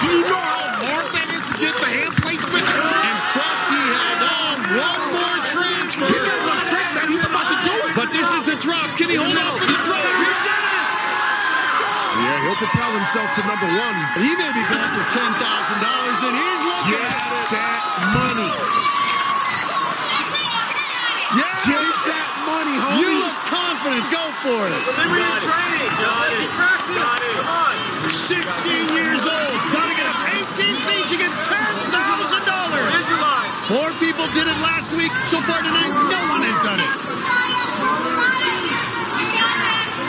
Do you know how hard that is to get the hand placement? And Krusty held on. One more transfer. He's got enough strength, man. He's about to do it. But this is the drop. Can he hold on for the drop? He did it! Yeah, he'll propel himself to number 1. He may be going for $10,000, and he's looking at it. That money. Yeah, get that money, homie. You look confident. Go for it. Delivery and training. Got it. Come on. 16 years old. Got to get up 18 feet to get $10,000. 4 people did it last week. So far tonight, no one has done it.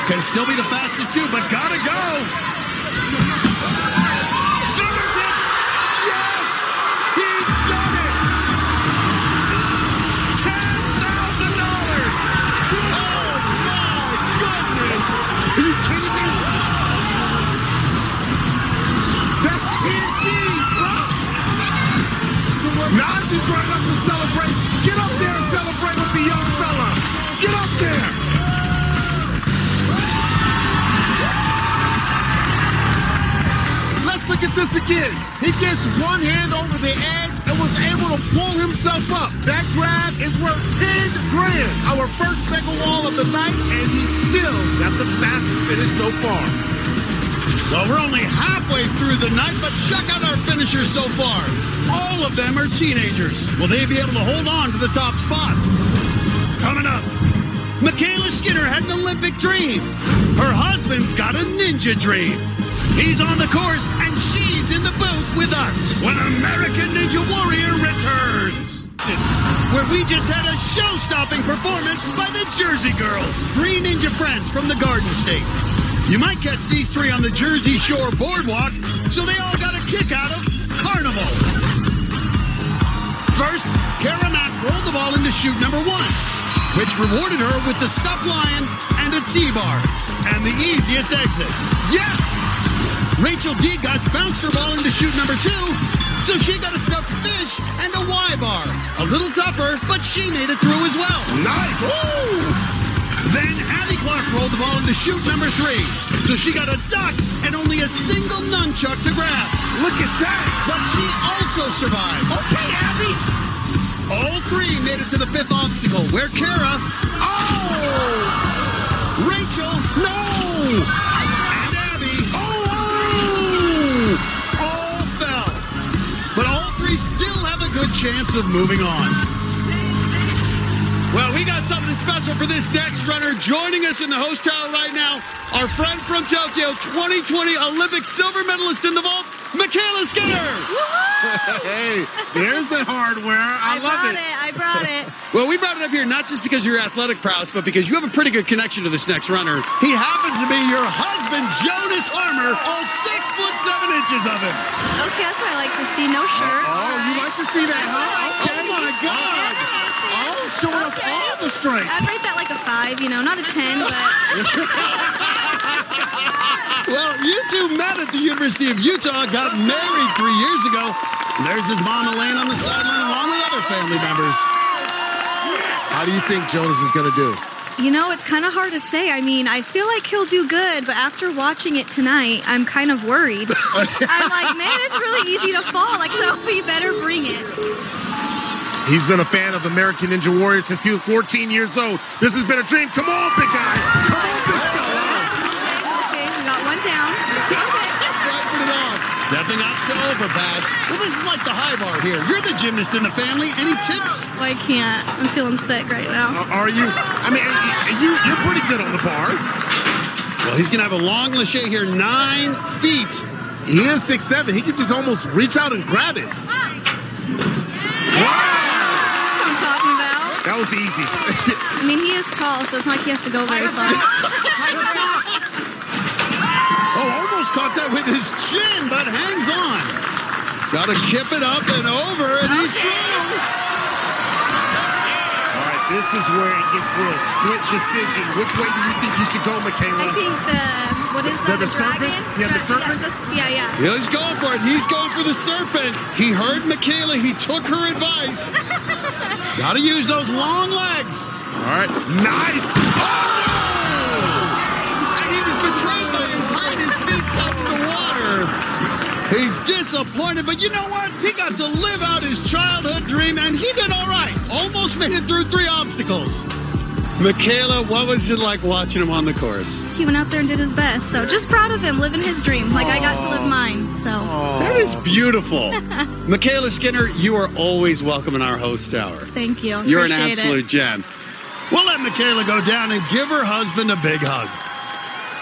Can still be the fastest too, but gotta go. Yes! He's done it! $10,000! Oh my goodness! Are you kidding me? That's TNT, bro! Najee's running up to celebrate. Get up there and celebrate with the young fella. Get up there! Let's look at this again. He gets one hand over the edge and was able to pull himself up. That grab is worth $10,000. Our first mega wall of the night, and he still got the fastest finish so far. Well, we're only halfway through the night, but check out our finishers so far. All of them are teenagers. Will they be able to hold on to the top spots? Coming up, Michaela Skinner had an Olympic dream. Her husband's got a ninja dream. He's on the course, and she's in the booth with us when American Ninja Warrior returns. Where we just had a show-stopping performance by the Jersey Girls. 3 ninja friends from the Garden State. You might catch these 3 on the Jersey Shore Boardwalk, so they all got a kick out of Carnival. First, Kara Mack rolled the ball into chute number 1, which rewarded her with the stuffed lion and a T-bar, and the easiest exit. Yes! Rachel D. got bounced her ball into chute number 2, so she got a stuffed fish and a Y-bar. A little tougher, but she made it through as well. Nice! Woo! Then Abby Clark rolled the ball into chute number 3, so she got a duck and only a single nunchuck to grab. Look at that! But she also survived. Okay, Abby! All 3 made it to the 5th obstacle, where Kara... Oh! Rachel... No! And Abby... Oh! All fell. But all 3 still have a good chance of moving on. Well, we got something special for this next runner. Joining us in the host tower right now, our friend from Tokyo, 2020 Olympic silver medalist in the vault, Michaela Skinner. Hey, there's the hardware. I love it. I brought it. Well, we brought it up here not just because of your athletic prowess, but because you have a pretty good connection to this next runner. He happens to be your husband, Jonas Armour, all 6'7" of him. Okay, that's what I like to see. No shirt. Oh, you like to see that, huh? Okay. Oh, my God. Oh, showing up all the strength. I'd rate that like a 5, not a 10, but... Well, you two met at the University of Utah, got married 3 years ago. There's his mom, Elaine, on the sideline along with other family members. How do you think Jonas is going to do? You know, it's kind of hard to say. I mean, I feel like he'll do good, but after watching it tonight, I'm kind of worried. I'm like, man, it's really easy to fall. Like, so he better bring it. He's been a fan of American Ninja Warrior since he was 14 years old. This has been a dream. Come on, big guy. Come on, big guy. Okay, we got one down. Wiping it off. Stepping up to overpass. Well, this is like the high bar here. You're the gymnast in the family. Any tips? Oh, I can't. I'm feeling sick right now. Are you? I mean, you're pretty good on the bars. Well, he's going to have a long lache here, 9 feet. He is 6'7". He can just almost reach out and grab it. That's what I'm talking about. That was easy. I mean, he is tall, so it's not like he has to go very far. Oh, almost caught that with his chin, but hangs on. Got to kip it up and over, and he's through. All right, this is where it gets real. Split decision. Which way do you think he should go, Michaela? I think what is that, the serpent? dragon? Yeah, the serpent? Yeah. He's going for it. He's going for the serpent. He heard Michaela. He took her advice. Got to use those long legs. All right, nice. And he was betrayed by his height. His feet touched the water. He's disappointed, but you know what? He got to live out his childhood dream, and he did all right. Almost made it through 3 obstacles. Michaela, what was it like watching him on the course? He went out there and did his best, so just proud of him living his dream like I got to live mine. So that is beautiful. Michaela Skinner, you are always welcome in our host hour. Thank you. You're an Appreciate absolute it. gem. We'll let Michaela go down and give her husband a big hug.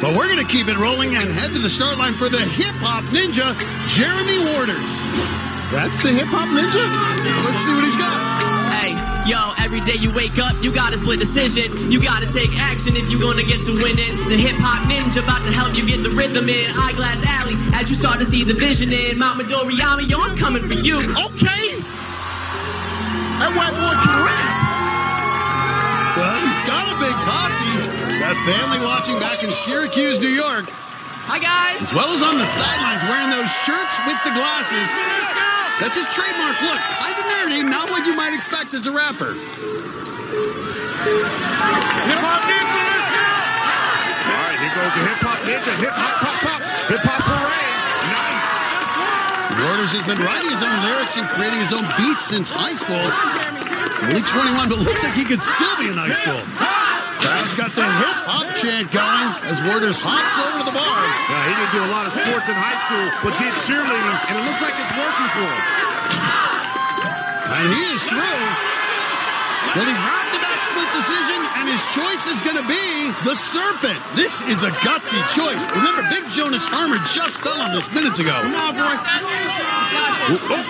But we're going to keep it rolling and head to the start line for the hip-hop ninja, Jeremy Waters. That's the hip-hop ninja? Let's see what he's got. Hey, yo, every day you wake up, you got a split decision. You got to take action if you're going to get to winning. The hip-hop ninja about to help you get the rhythm in. Eyeglass Alley, as you start to see the vision in. Mount Midoriyama, yo, I'm coming for you. Okay. That white boy can rap. Well, he's got a big posse. Got family watching back in Syracuse, New York. Hi, guys. As well as on the sidelines wearing those shirts with the glasses. That's his trademark look. Kind of nerdy, not what you might expect as a rapper. Hip-hop ninja, let's go! All right, here goes the hip-hop ninja. Hip-hop, pop, pop. Hip-hop parade. Nice. Waters has been writing his own lyrics and creating his own beats since high school. Only 21, but looks like he could still be in high school. Crowd's got the hip-hop chant going as Waters hops over to the bar. Yeah, he didn't do a lot of sports in high school, but did cheerleading, and it looks like it's working for him. And he is through. Getting back-to-back split decision, and his choice is going to be the Serpent. This is a gutsy choice. Remember, Big Jonas Harmer just fell on this minutes ago. Come on, boy. Hold on.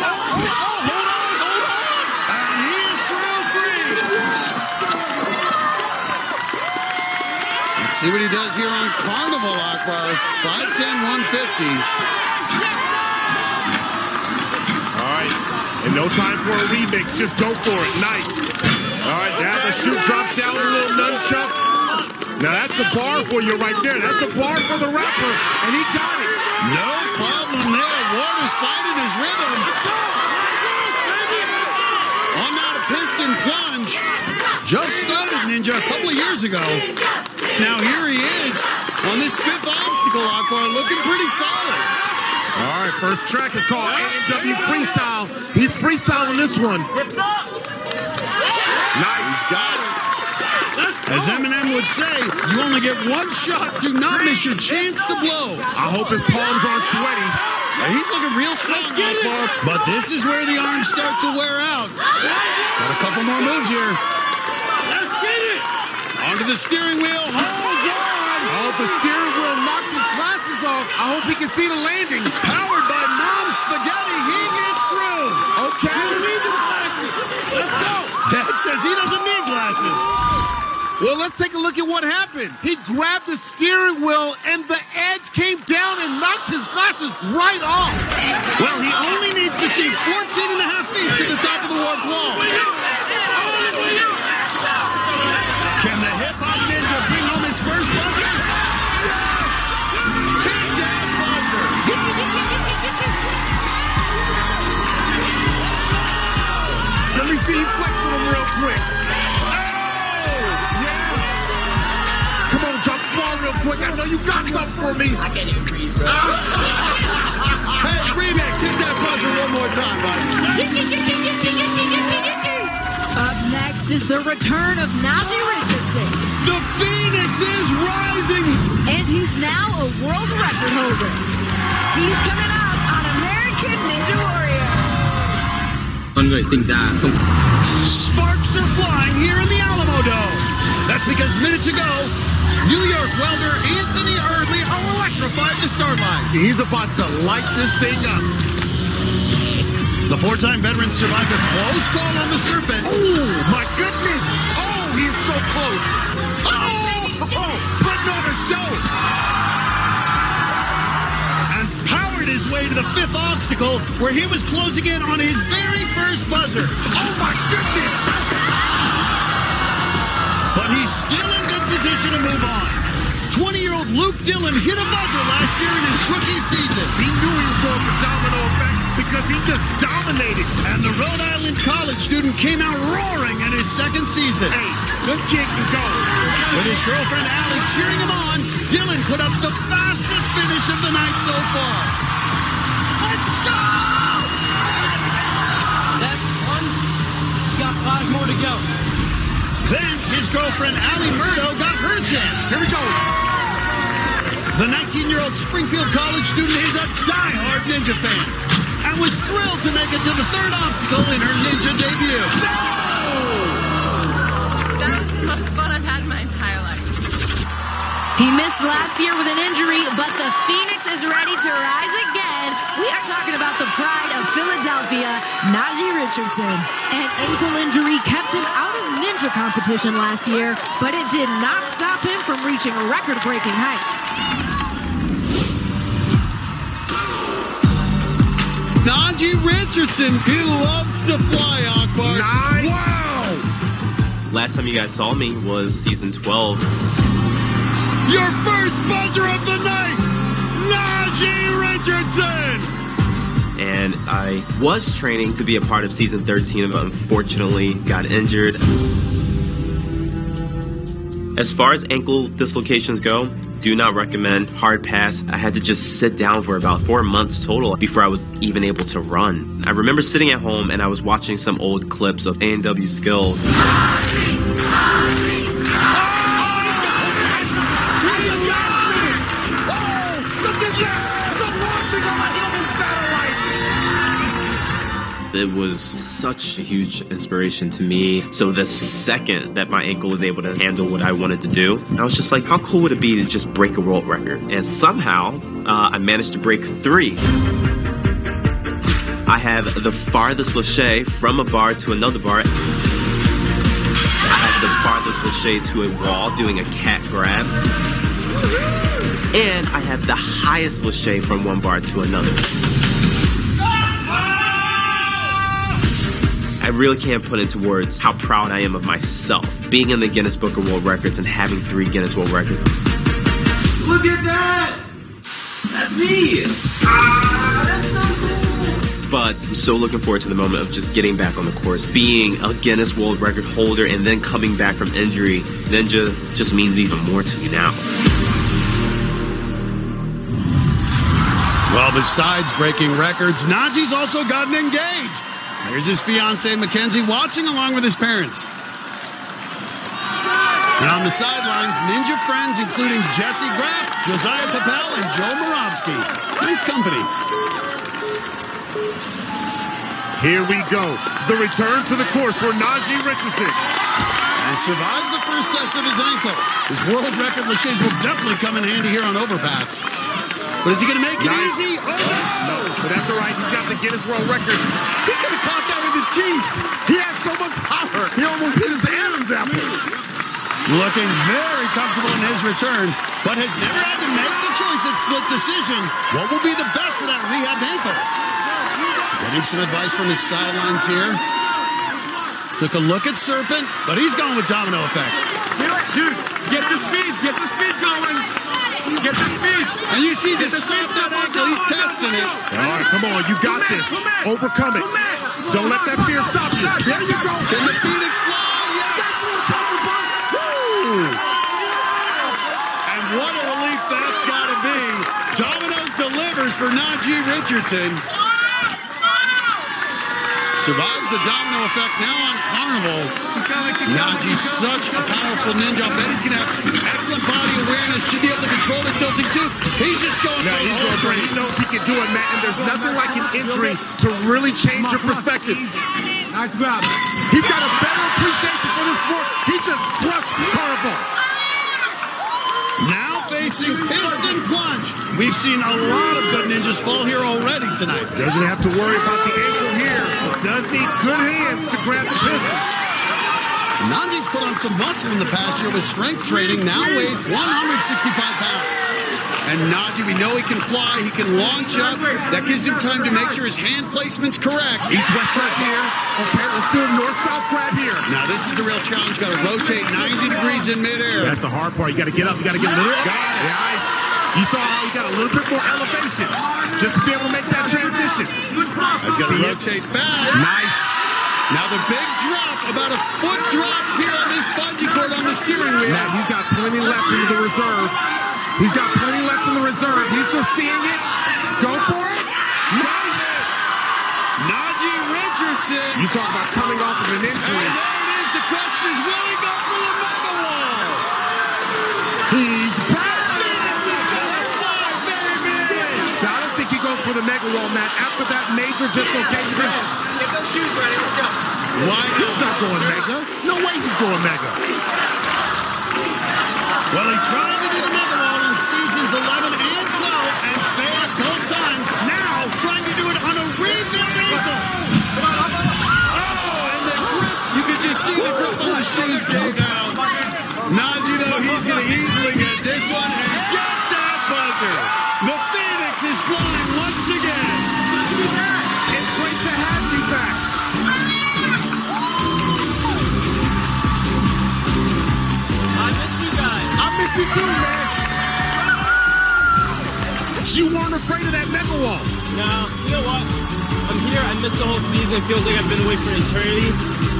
And he is through 3. Let's see what he does here on Carnival Akbar. 5'10", 150. All right. And no time for a remix. Just go for it. Nice. All right, now the shoe drops down a little nunchuck. Now that's a bar for you right there. That's a bar for the rapper, and he got it. No problem there. Waters finding his rhythm. On now to piston plunge. Just started Ninja a couple of years ago. Now here he is on this 5th obstacle, Akbar, looking pretty solid. All right, first track is called A&W Freestyle. He's freestyling this one. Nice, got it. As Eminem would say, you only get one shot. Do not miss your chance to blow. I hope his palms aren't sweaty. He's looking real strong, Akbar, but this is where the arms start to wear out. Got a couple more moves here. Let's get it. Onto the steering wheel. Holds on. Oh, the steering wheel knocked his glasses off. I hope he can see the landing. Powered by Mom Spaghetti, he gets through. Okay. You need the glasses. Let's go. Dad says he doesn't need glasses. Well, let's take a look at what happened. He grabbed the steering wheel, and the edge came down and knocked his glasses right off. Well, he only needs to see 14 and a half feet to the top of the warped wall. Can the hip-hop ninja bring home his first buzzer? Yes! He see he flexing him real quick. Come on, jump ball real quick. I know you got something for me. I can't even breathe, bro. Hey, Remix, hit that buzzer one more time, buddy. Up next is the return of Najee Richardson. The Phoenix is rising. And he's now a world record holder. He's coming up on American Ninja Warrior. Sparks are flying here in the Alamo Dome. That's because minutes ago, New York welder Anthony Early electrified the start line. He's about to light this thing up. The four-time veteran survived a close call on the Serpent. Oh, my goodness. Oh, he's so close. Oh, putting on a show. And powered his way to the fifth obstacle where he was closing in on his very first buzzer. Oh, my goodness. But he's still in good position to move on. 20-year-old Luke Dillon hit a buzzer last year in his rookie season. He knew he was going for domino effect because he just dominated. And the Rhode Island college student came out roaring in his second season. Hey, this kid can go. With his girlfriend Allie cheering him on, Dillon put up the fastest finish of the night so far. Let's go! That's one. Got 5 more to go. Then his girlfriend Allie Murdo got her chance. Here we go. The 19-year-old Springfield College student is a die-hard ninja fan and was thrilled to make it to the third obstacle in her ninja debut. That was the most fun I've had in my entire life. He missed last year with an injury, but the Phoenix is ready to rise again. We are talking about the pride of Philadelphia, Najee Richardson. An ankle injury kept him out of ninja competition last year, but it did not stop him from reaching record-breaking heights. Najee Richardson, he loves to fly, Akbar. Nice. Wow! Last time you guys saw me was season 12. Your first buzzer of the night, Najee Richardson! And I was training to be a part of season 13, but unfortunately got injured. As far as ankle dislocations go, do not recommend. Hard pass. I had to just sit down for about 4 months total before I was even able to run. I remember sitting at home and I was watching some old clips of A&W skills. It was such a huge inspiration to me. So the second that my ankle was able to handle what I wanted to do, I was just like, how cool would it be to just break a world record? And somehow, I managed to break 3. I have the farthest lache from a bar to another bar. I have the farthest lache to a wall doing a cat grab. And I have the highest lache from one bar to another. I really can't put into words how proud I am of myself, being in the Guinness Book of World Records and having 3 Guinness World Records. Look at that! That's me! That's so cool! But I'm so looking forward to the moment of just getting back on the course, being a Guinness World Record holder, and then coming back from injury. Ninja just means even more to me now. Well, besides breaking records, Najee's also gotten engaged. Here's his fiancée, Mackenzie, watching along with his parents. And on the sidelines, ninja friends, including Jesse Graff, Josiah Papel, and Joe Moravsky. Nice company. Here we go. The return to the course for Najee Richardson. And survives the first test of his ankle. His world record laches will definitely come in handy here on Overpass. But is he going to make it easy? Oh, no, but that's all right. He's got the Guinness World Record. He could have caught that with his teeth. He had so much power. He almost hit his Adam's apple. Looking very comfortable in his return, but has never had to make the choice at split decision. What will be the best for that rehabbed ankle? Getting some advice from his sidelines here. Took a look at Serpent, but he's going with domino effect. Dude, get the speed going. Get the speed. And you see, just slap that ankle. He's testing it. All right, come on. You got this. Overcome it. Don't let that fear stop you. There you go. Can the Phoenix fly? Yes. That's what I'm talking about. Woo! And what a relief that's got to be. Domino's delivers for Najee Richardson. Survives the domino effect now on Carnival. Najee's such a powerful ninja. I bet he's going to have excellent body awareness. Should be able to control the tilting too. He's just going for the whole thing. He knows he can do it, Matt, and there's nothing like an injury to really change your perspective. Nice grab. He's got a better appreciation for this sport. He just crushed Carnival. Now facing piston plunge. We've seen a lot of good ninjas fall here already tonight. Doesn't have to worry about the ankle here. Does need good hands to grab the pistons. Najee's put on some muscle in the past year with strength training. Now weighs 165 pounds. And Najee, we know he can fly. He can launch up. That gives him time to make sure his hand placement's correct. East-west grab here. Okay, let's do a north-south grab here. Now this is the real challenge. Got to rotate 90 degrees in midair. That's the hard part. You got to get up. You got to get a little. Nice. You saw how he got a little bit more elevation just to be able to make that transition. He's got to rotate back. Nice. Now the big drop, about a foot drop here on this bungee cord on the steering wheel. Now he's got plenty left in the reserve. He's got plenty left in the reserve. He's just seeing it. Go for it. Nice. Najee Richardson. You talk about coming off of an injury. And there it is. The question is, will he go for the mega wall? He's back. Now, I don't think he goes for the mega wall, Matt. After that major dislocation. Get those shoes ready. Let's go. Why? He's not going mega. No way he's going mega. Well, he tried to do the mega wall in seasons 11 and 12 and failed both times. Now, trying to do it on a rebuilt ankle. Oh, and the grip. You could just see the grip on the shoes gave out. Najee, though, he's going to easily get this one and get that buzzer. The Phoenix is flying once again. It's great to have you back. I miss you guys. I miss you too, man. You weren't afraid of that mega wall. No, you know what? I'm here. I missed the whole season. It feels like I've been away for eternity.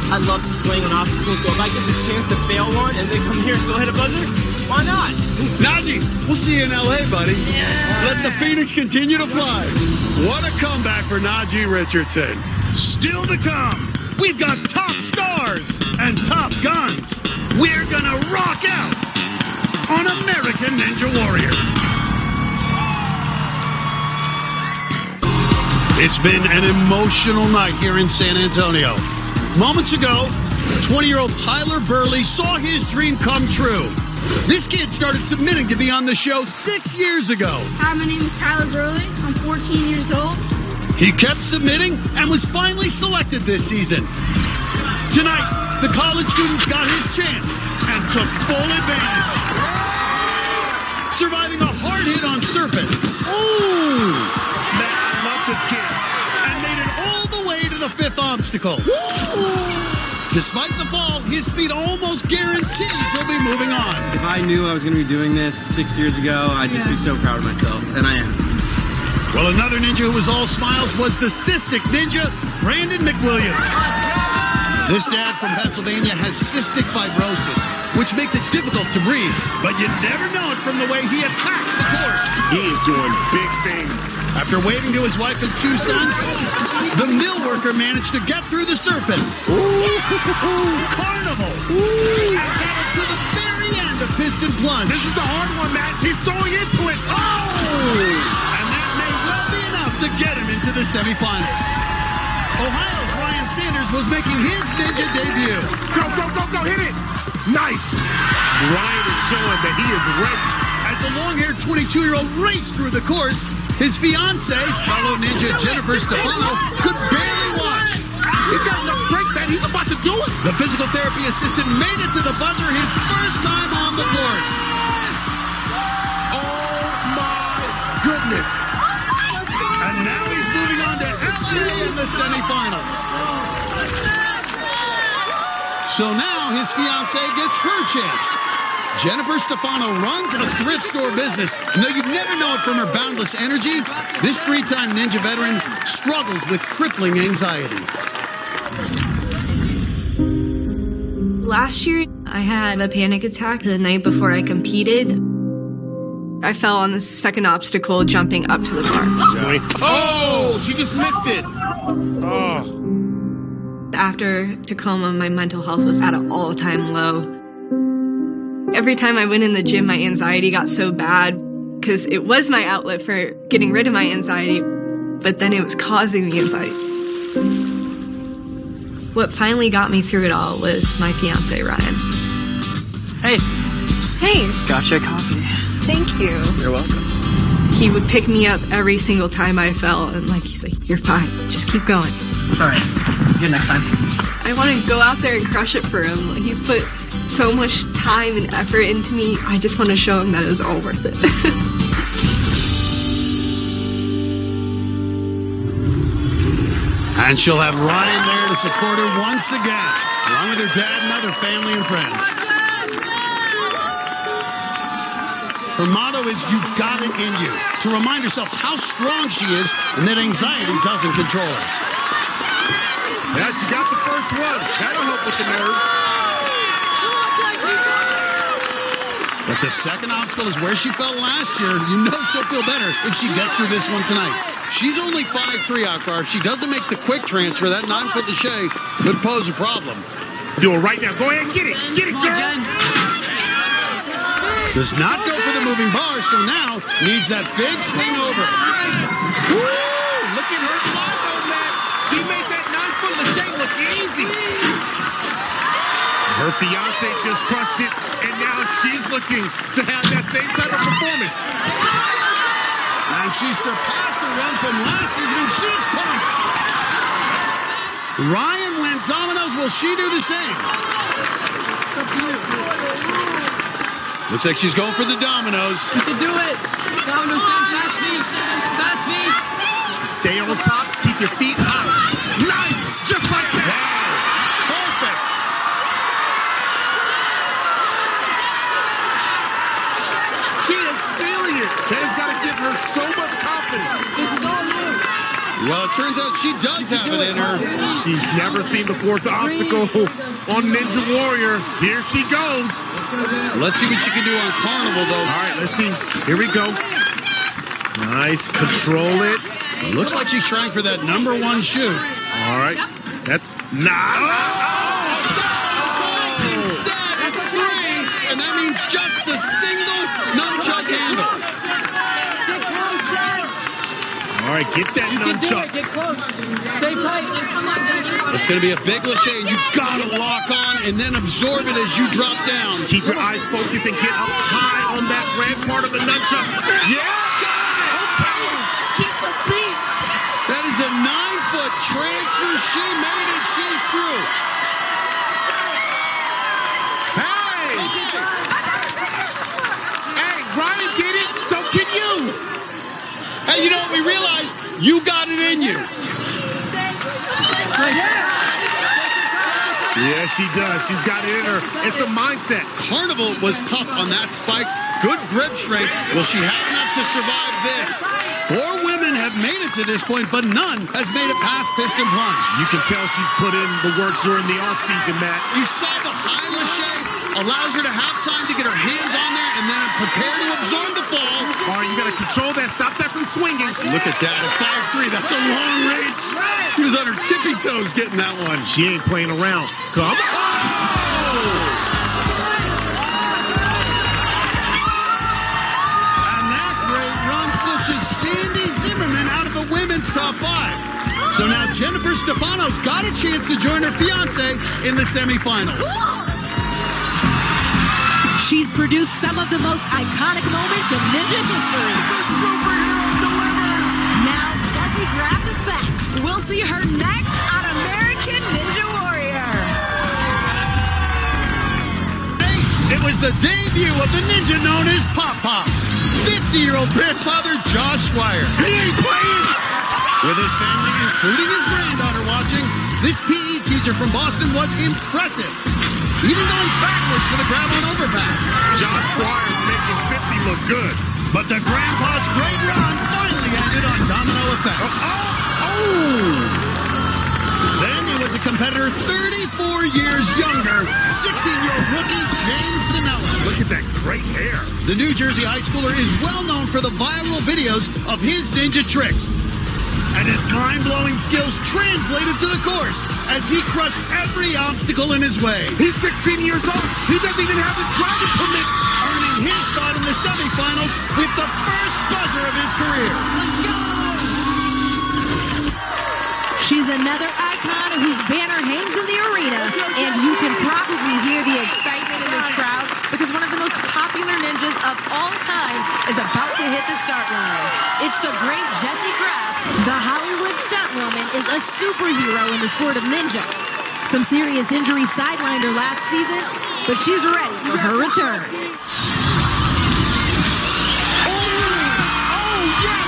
I love displaying an obstacle, so if I get the chance to fail one and then come here and still hit a buzzer, why not? Najee, we'll see you in L.A., buddy. Yeah. Let the Phoenix continue to fly. What a comeback for Najee Richardson. Still to come, we've got top stars and top guns. We're gonna rock out on American Ninja Warrior. It's been an emotional night here in San Antonio. Moments ago, 20-year-old Tyler Burley saw his dream come true. This kid started submitting to be on the show 6 years ago. Hi, my name is Tyler Burley. I'm 14 years old. He kept submitting and was finally selected this season. Tonight, the college student got his chance and took full advantage. Surviving a hard hit on Serpent. Ooh! Man, I love this kid. And made it all the way to the fifth obstacle. Despite the fall, his speed almost guarantees he'll be moving on. If I knew I was going to be doing this 6 years ago, I'd just be so proud of myself, and I am. Well, another ninja who was all smiles was the cystic ninja, Brandon McWilliams. This dad from Pennsylvania has cystic fibrosis, which makes it difficult to breathe, but you never know it from the way he attacks the course. He is doing big things. After waving to his wife and two sons, the mill worker managed to get through the Serpent. Carnival. And got it to the very end of piston plunge. This is the hard one, Matt. He's throwing into it. Oh! And that may well be enough to get him into the semifinals. Ohio's Ryan Sanders was making his ninja debut. Go, go, go, go, hit it. Nice. Ryan is showing that he is ready. As the long-haired 22-year-old raced through the course, his fiancée, fellow ninja Jennifer Stefano, could barely watch. He's got enough strength, man. He's about to do it. The physical therapy assistant made it to the buzzer his first time on the course. Oh, my goodness. And now he's moving on to L.A. in the semifinals. So now his fiancée gets her chance. Jennifer Stefano runs a thrift store business, and though you'd never know it from her boundless energy, this three-time ninja veteran struggles with crippling anxiety. Last year, I had a panic attack the night before I competed. I fell on the second obstacle jumping up to the bar. Oh, she just missed it. Oh. After Tacoma, my mental health was at an all-time low. Every time I went in the gym, my anxiety got so bad because it was my outlet for getting rid of my anxiety, but then it was causing the anxiety. What finally got me through it all was my fiance, Ryan. Hey. Hey. Got your coffee. Thank you. You're welcome. He would pick me up every single time I fell, and he's like, you're fine, just keep going. All right, good next time. I want to go out there and crush it for him. He's put so much time and effort into me. I just want to show him that it was all worth it. And she'll have Ryan there to support her once again, along with her dad and other family and friends. Her motto is, you've got it in you, to remind herself how strong she is and that anxiety doesn't control her. Yeah, she got the first one. That'll help with the nerves. But the second obstacle is where she fell last year. You know she'll feel better if she gets through this one tonight. She's only 5'3", Akbar. If she doesn't make the quick transfer, that 9-foot lache could pose a problem. Do it right now. Go ahead and get it. Get it, girl. Does not go for the moving bar, so now needs that big swing over. Woo! Look at her slide on that. She made that 9-foot lache look easy. Her fiance just crushed it, and now she's looking to have that same type of performance. And she surpassed the run from last season, and she's pumped. Ryan went dominoes. Will she do the same? Looks like she's going for the dominoes. You can do it. Dominoes, fast feet. Fast feet. Stay on top. Keep your feet high. Nice. Just like that. Wow. Perfect. She is feeling it. That has got to give her so much confidence. Well, it turns out she does have it in her. She's never seen the fourth obstacle on Ninja Warrior. Here she goes. Let's see what she can do on Carnival, though. All right, let's see. Here we go. Nice. Control it. Looks like she's trying for that #1 shoe. All right. That's not. Instead, it's 3, and that means just the single nunchuck handle. All right, get that nunchuck. Get close. Stay tight. Come on, baby. It's going to be a big lache, and you got to lock on and then absorb it as you drop down. Keep your eyes focused and get up high on that red part of the nunchuck. Yeah! Okay! She's a beast! That is a 9-foot transfer. She made it. She's through. Hey! Hey, Ryan did it, so can you! Hey, you know what we realized? You got it in you. Yeah, she does. She's got it in her. It's a mindset. Carnival was tough on that spike. Good grip strength. Will she have enough to survive this? 4 women have made it to this point, but none has made it past piston plunge. You can tell she's put in the work during the offseason, Matt. You saw the high lache allows her to have time to get her hands on there and then prepare to absorb the fall. All right, you got to control that. Stop that from swinging. Look at that. At 5'3", that's a long reach. He was on her tippy toes getting that one. She ain't playing around. Come on. And that great run pushes Sandy Zimmerman out of the women's top 5. So now Jennifer Stefano's got a chance to join her fiance in the semifinals. She's produced some of the most iconic moments in Ninja history. The superhero delivers. Now Desi Graff is back. We'll see her next on American Ninja Warrior. It was the debut of the ninja known as Pop Pop. 50-year-old grandfather Josh Squire. He ain't playing. With his family, including his granddaughter watching, this PE teacher from Boston was impressive. Even going backwards for the grab-on overpass. Josh Squire's making 50 look good. But the grandpa's great run finally ended on domino effect. Oh! Then it was a competitive her 34 years younger 16-year-old rookie, James Sinella. Look at that great hair. The New Jersey high schooler is well known for the viral videos of his ninja tricks. And his mind-blowing skills translated to the course as he crushed every obstacle in his way. He's 16 years old. He doesn't even have his driving permit. Earning his spot in the semifinals with the first buzzer of his career. Let's go! She's another icon whose banner hangs in the arena, and you can probably hear the excitement in this crowd because one of the most popular ninjas of all time is about to hit the start line. It's the great Jessie Graff. The Hollywood stunt woman is a superhero in the sport of ninja. Some serious injuries sidelined her last season, but she's ready for her return.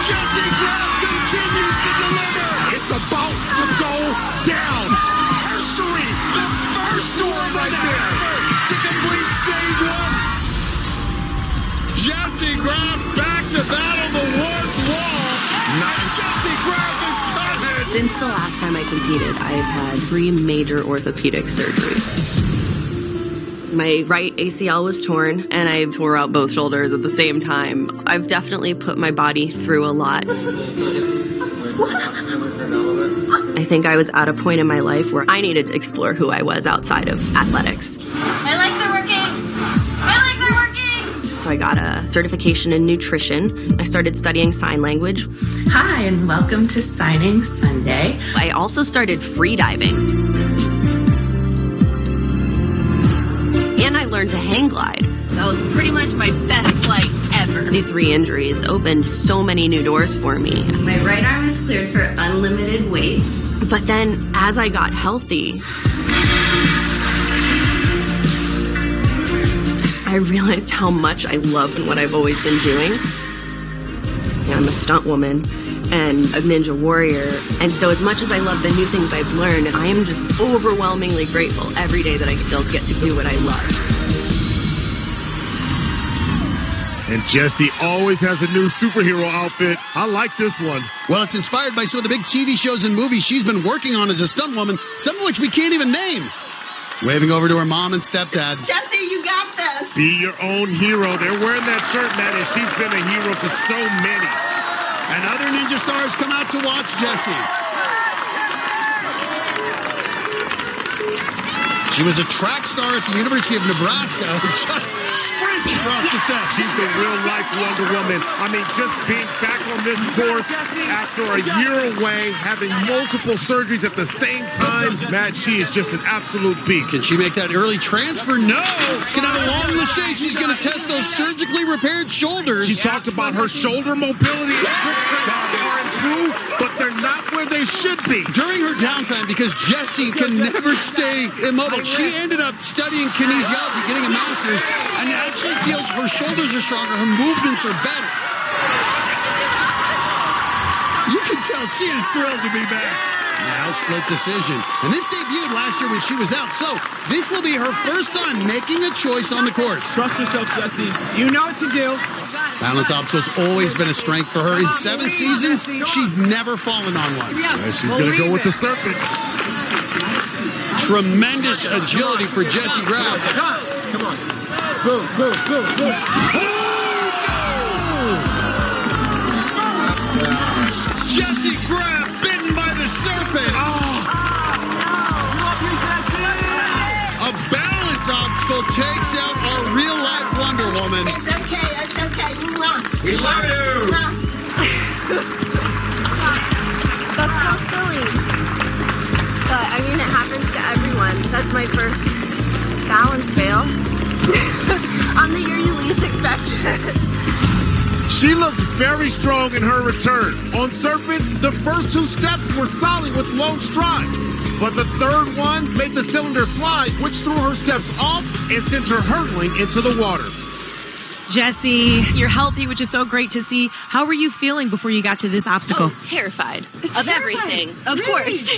Jessie Graff continues to deliver. It's about to go down. History, the first one right there to complete stage one. Jessie Graff back to battle the warped wall. Nice. Jessie Graff is tired. Since the last time I competed, I've had 3 major orthopedic surgeries. My right ACL was torn, and I tore out both shoulders at the same time. I've definitely put my body through a lot. I think I was at a point in my life where I needed to explore who I was outside of athletics. My legs are working! My legs are working! So I got a certification in nutrition. I started studying sign language. Hi, and welcome to Signing Sunday. I also started free diving. And I learned to hang glide. That was pretty much my best flight ever. These 3 injuries opened so many new doors for me. My right arm is cleared for unlimited weights. But then, as I got healthy, I realized how much I loved what I've always been doing. I'm a stunt woman and a ninja warrior. And so as much as I love the new things I've learned, I am just overwhelmingly grateful every day that I still get to do what I love. And Jessie always has a new superhero outfit. I like this one. Well, it's inspired by some of the big TV shows and movies she's been working on as a stunt woman, some of which we can't even name. Waving over to her mom and stepdad. Jessie, you got this. Be your own hero. They're wearing that shirt, man, and she's been a hero to so many. And other ninja stars come out to watch Jessie. She was a track star at the University of Nebraska who just sprints across the steps. She's the real-life Wonder Woman. I mean, just being back on this course after a year away, having multiple surgeries at the same time, man, she is just an absolute beast. Can she make that early transfer? No! She's going to have a long lache. She's going to test those surgically repaired shoulders. She talked about her shoulder mobility are improved, but they're not where they should be. During her downtime, because Jessie can never stay immobile, she ended up studying kinesiology, getting a master's, and actually feels her shoulders are stronger, her movements are better. You can tell she is thrilled to be back. Now split decision. And this debuted last year when she was out, so this will be her first time making a choice on the course. Trust yourself, Jessie. You know what to do. Balance obstacles always been a strength for her. In 7 seasons, she's never fallen on one. She's going to go with the serpent. Tremendous agility for Jessie Graff. Come on. Boom, boom, boom, boom. Jessie Graff bitten by the serpent. A balance obstacle takes out our real-life Wonder Woman. It's okay, it's okay. We love you. That's so silly. But, I mean, it happens to everyone. That's my first balance fail. On the year you least expect it. She looked very strong in her return. On Serpent, the first 2 steps were solid with long strides. But the third one made the cylinder slide, which threw her steps off and sent her hurtling into the water. Jesse, you're healthy, which is so great to see. How were you feeling before you got to this obstacle? Oh, terrified of everything, of course.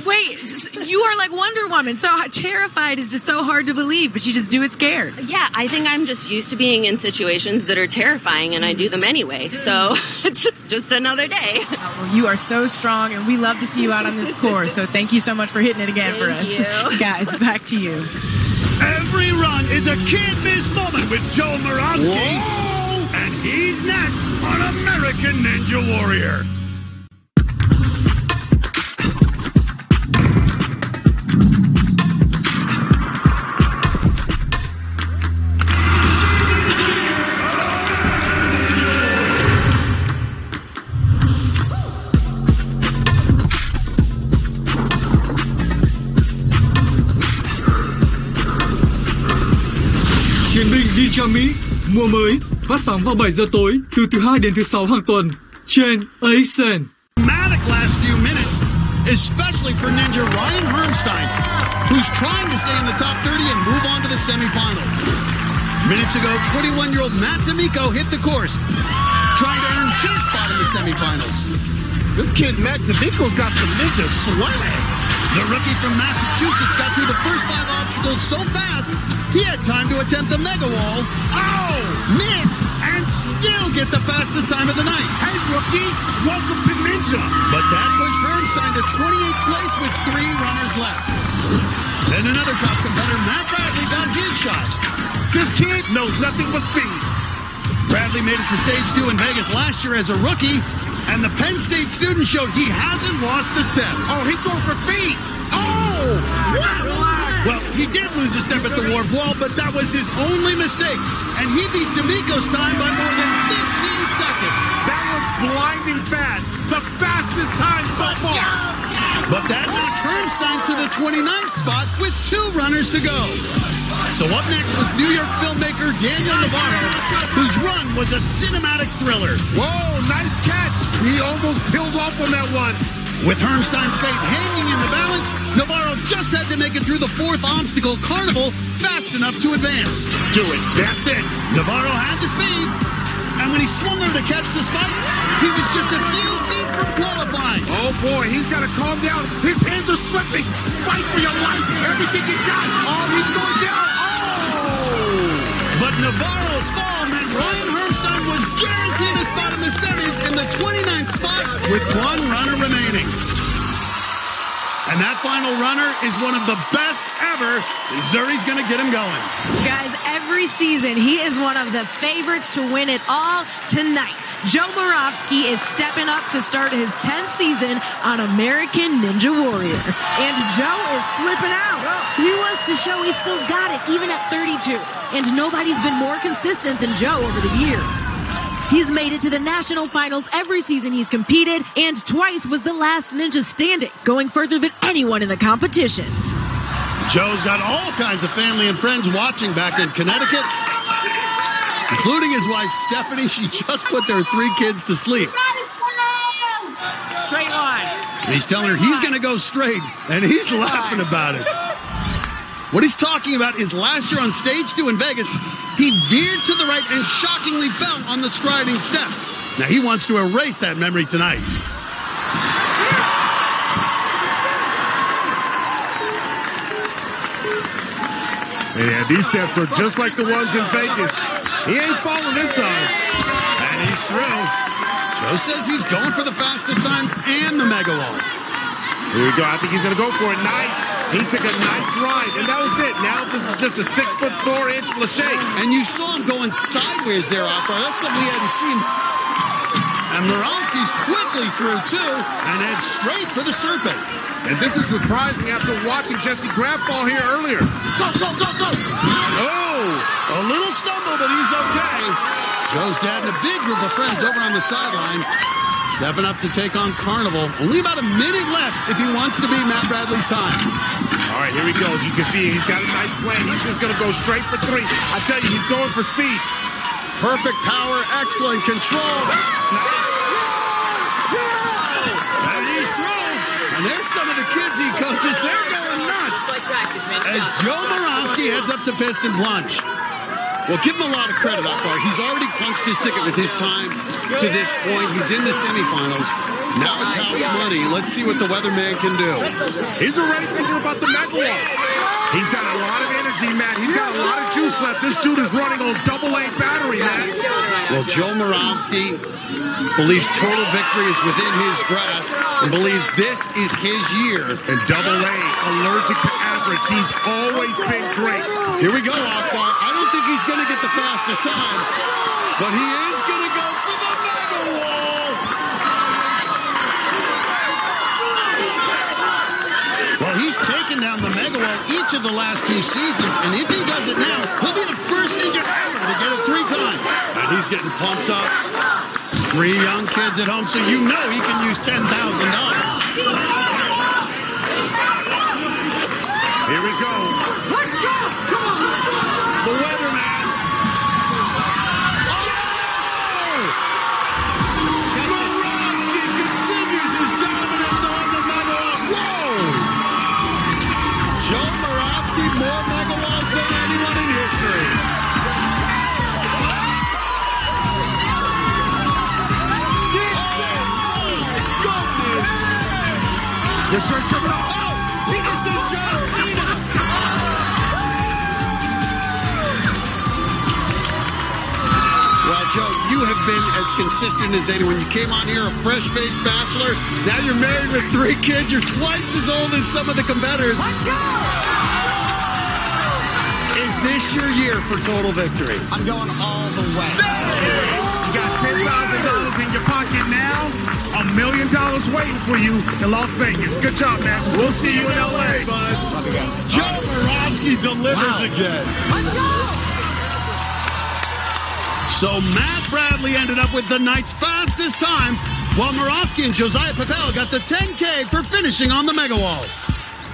Wait, you are like Wonder Woman. So terrified is just so hard to believe, but you just do it scared. Yeah, I think I'm just used to being in situations that are terrifying, and I do them anyway. So it's just another day. Well, you are so strong, and we love to see you out on this course. So thank you so much for hitting it again for us. Thank you. Guys, back to you. Every run is a can't-miss moment with Joe Moravsky. Whoa! And he's next on American Ninja Warrior. Chiến binh Ninja Mỹ mùa mới phát sóng vào 7 giờ tối từ thứ Hai đến thứ Sáu hàng tuần trên ASN. Dramatic last few minutes, especially for Ninja Ryan Hermstein, who's trying to stay in the top 30 and move on to the semifinals. Minutes ago, 21-year-old Matt D'Amico hit the course, trying to earn his spot in the semifinals. This kid, Matt D'Amico's got some ninja swag. The rookie from Massachusetts got through the first 5 obstacles so fast, he had time to attempt the mega wall. Oh! Miss! And still get the fastest time of the night. Hey, rookie, welcome to Ninja. But that pushed Hermstein to 28th place with 3 runners left. Then another top competitor, Matt Bradley, got his shot. This kid knows nothing but speed. Bradley made it to stage 2 in Vegas last year as a rookie, and the Penn State student showed he hasn't lost a step. Oh, he's going for speed. Oh, what? Well, he did lose a step at the warp wall, but that was his only mistake. And he beat D'Amico's time by more than 15 seconds. That was blinding fast. The fastest time so far. But that knocked Hermstein to the 29th spot with 2 runners to go. So up next was New York filmmaker Daniel Navarro, whose run was a cinematic thriller. Whoa, nice catch. He almost peeled off on that one. With Hermstein's fate hanging in the balance, Navarro just had to make it through the 4th obstacle, Carnival, fast enough to advance. Do it. That's it. Navarro had the speed, and when he swung over to catch the spike, he was just a few feet from qualifying. Oh boy, he's got to calm down. His hands are slipping. Fight for your life. Everything you got. Oh, he's going down. Oh! But Navarro's fall meant Ryan Hermstein was guaranteed a spot in the semis in the 29th spot with 1 runner remaining. And that final runner is one of the best ever. Zuri's going to get him going. Guys, every season, he is one of the favorites to win it all. Tonight, Joe Moravsky is stepping up to start his 10th season on American Ninja Warrior. And Joe is flipping out. He wants to show he's still got it, even at 32. And nobody's been more consistent than Joe over the years. He's made it to the national finals every season he's competed, and twice was the last ninja standing, going further than anyone in the competition. Joe's got all kinds of family and friends watching back in Connecticut, including his wife, Stephanie. She just put their 3 kids to sleep. Straight line. And he's telling her he's going to go straight, and he's laughing about it. What he's talking about is last year on stage 2 in Vegas, he veered to the right and shockingly fell on the striding steps. Now he wants to erase that memory tonight. Yeah, these steps are just like the ones in Vegas. He ain't falling this time. And he's through. Joe says he's going for the fastest time and the mega wall. Here we go. I think he's going to go for it. Nice. He took a nice ride, and that was it. Now this is just a 6'4" Lachey. And you saw him going sideways there, Akbar. That's something we hadn't seen. And Moravsky's quickly through, too, and heads straight for the serpent. And this is surprising after watching Jesse Graf fall here earlier. Go, go, go, go! Oh, a little stumble, but he's okay. Joe's dad and a big group of friends over on the sideline. Stepping up to take on Carnival. Only about a minute left if he wants to beat Matt Bradley's time. All right, here he goes. You can see he's got a nice plan. He's just going to go straight for 3. I tell you, he's going for speed. Perfect power, excellent control. And he's through. And there's some of the kids he coaches. They're going nuts. As Joe Moravsky heads up to piston plunge. Well, give him a lot of credit, Akbar. He's already punched his ticket with his time to this point. He's in the semifinals. Now it's house money. Let's see what the weatherman can do. He's already thinking about the mega wall. He's got a lot of energy, Matt. He's got a lot of juice left. This dude is running on AA battery, Matt. Well, Joe Moravsky believes total victory is within his grasp and believes this is his year. And AA, allergic to average. He's always been great. Here we go, Akbar. I don't think he's going to get the fastest time, but he is going to go for the mega wall. Well, he's taken down the mega wall each of the last 2 seasons, and if he does it now, he'll be the first ninja ever to get it 3 times. And he's getting pumped up. 3 young kids at home, so you know he can use $10,000. Here we go. Let's go! Come on! The weatherman. Moravsky continues his dominance on the mega wall. Whoa! Joe Moravsky, more mega walls than anyone in history. The shirt's coming off. Oh, he just did John Cena. Well, Joe, you have been as consistent as anyone. You came on here a fresh-faced bachelor. Now you're married with 3 kids. You're twice as old as some of the competitors. Let's go! Is this your year for total victory? I'm going all the way. You got $10,000 in your pocket now. $1 million waiting for you in Las Vegas. Good job, man. We'll see you in LA, bud. Joe Moravsky delivers again. Let's go! So Matt Bradley ended up with the night's fastest time, while Moravsky and Josiah Patel got the 10K for finishing on the mega wall.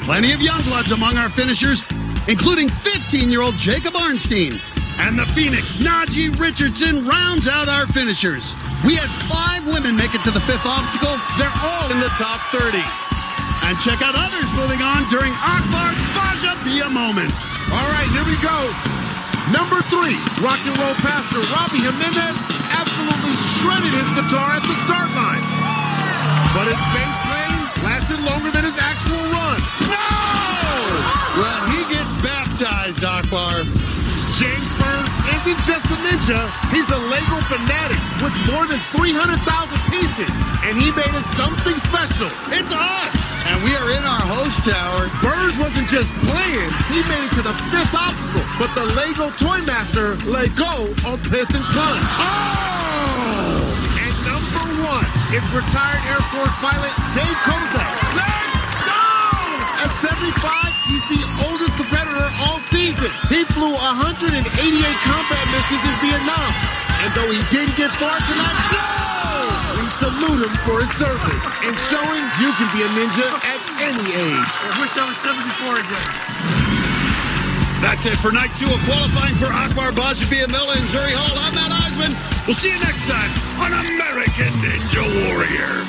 Plenty of young bloods among our finishers, including 15-year-old Jacob Arnstein. And the Phoenix, Najee Richardson, rounds out our finishers. We had 5 women make it to the 5th obstacle. They're all in the top 30. And check out others moving on during Akbar's Baja Bia moments. All right, here we go. Number 3, rock and roll pastor Robbie Jimenez absolutely shredded his guitar at the start line. But his bass playing lasted longer than his actual run. No! Well, he gets baptized, Akbar. James Burns isn't just a ninja, he's a Lego fanatic with more than 300,000 pieces, and he made us something special. It's us! And we are in our host tower. Burns wasn't just playing, he made it to the 5th obstacle, but the Lego Toy Master let go on piston plunge. Oh! And number 1 is retired Air Force pilot Dave Kozak. At 75, he's the oldest competitor all season. He flew 188 combat missions in Vietnam. And though he didn't get far tonight, we salute him for his service and showing you can be a ninja at any age. I wish I was 74 again. That's it for night 2 of qualifying for Akbar Baja Bia Mela in Zuri Hall. I'm Matt Eisman. We'll see you next time on American Ninja Warrior.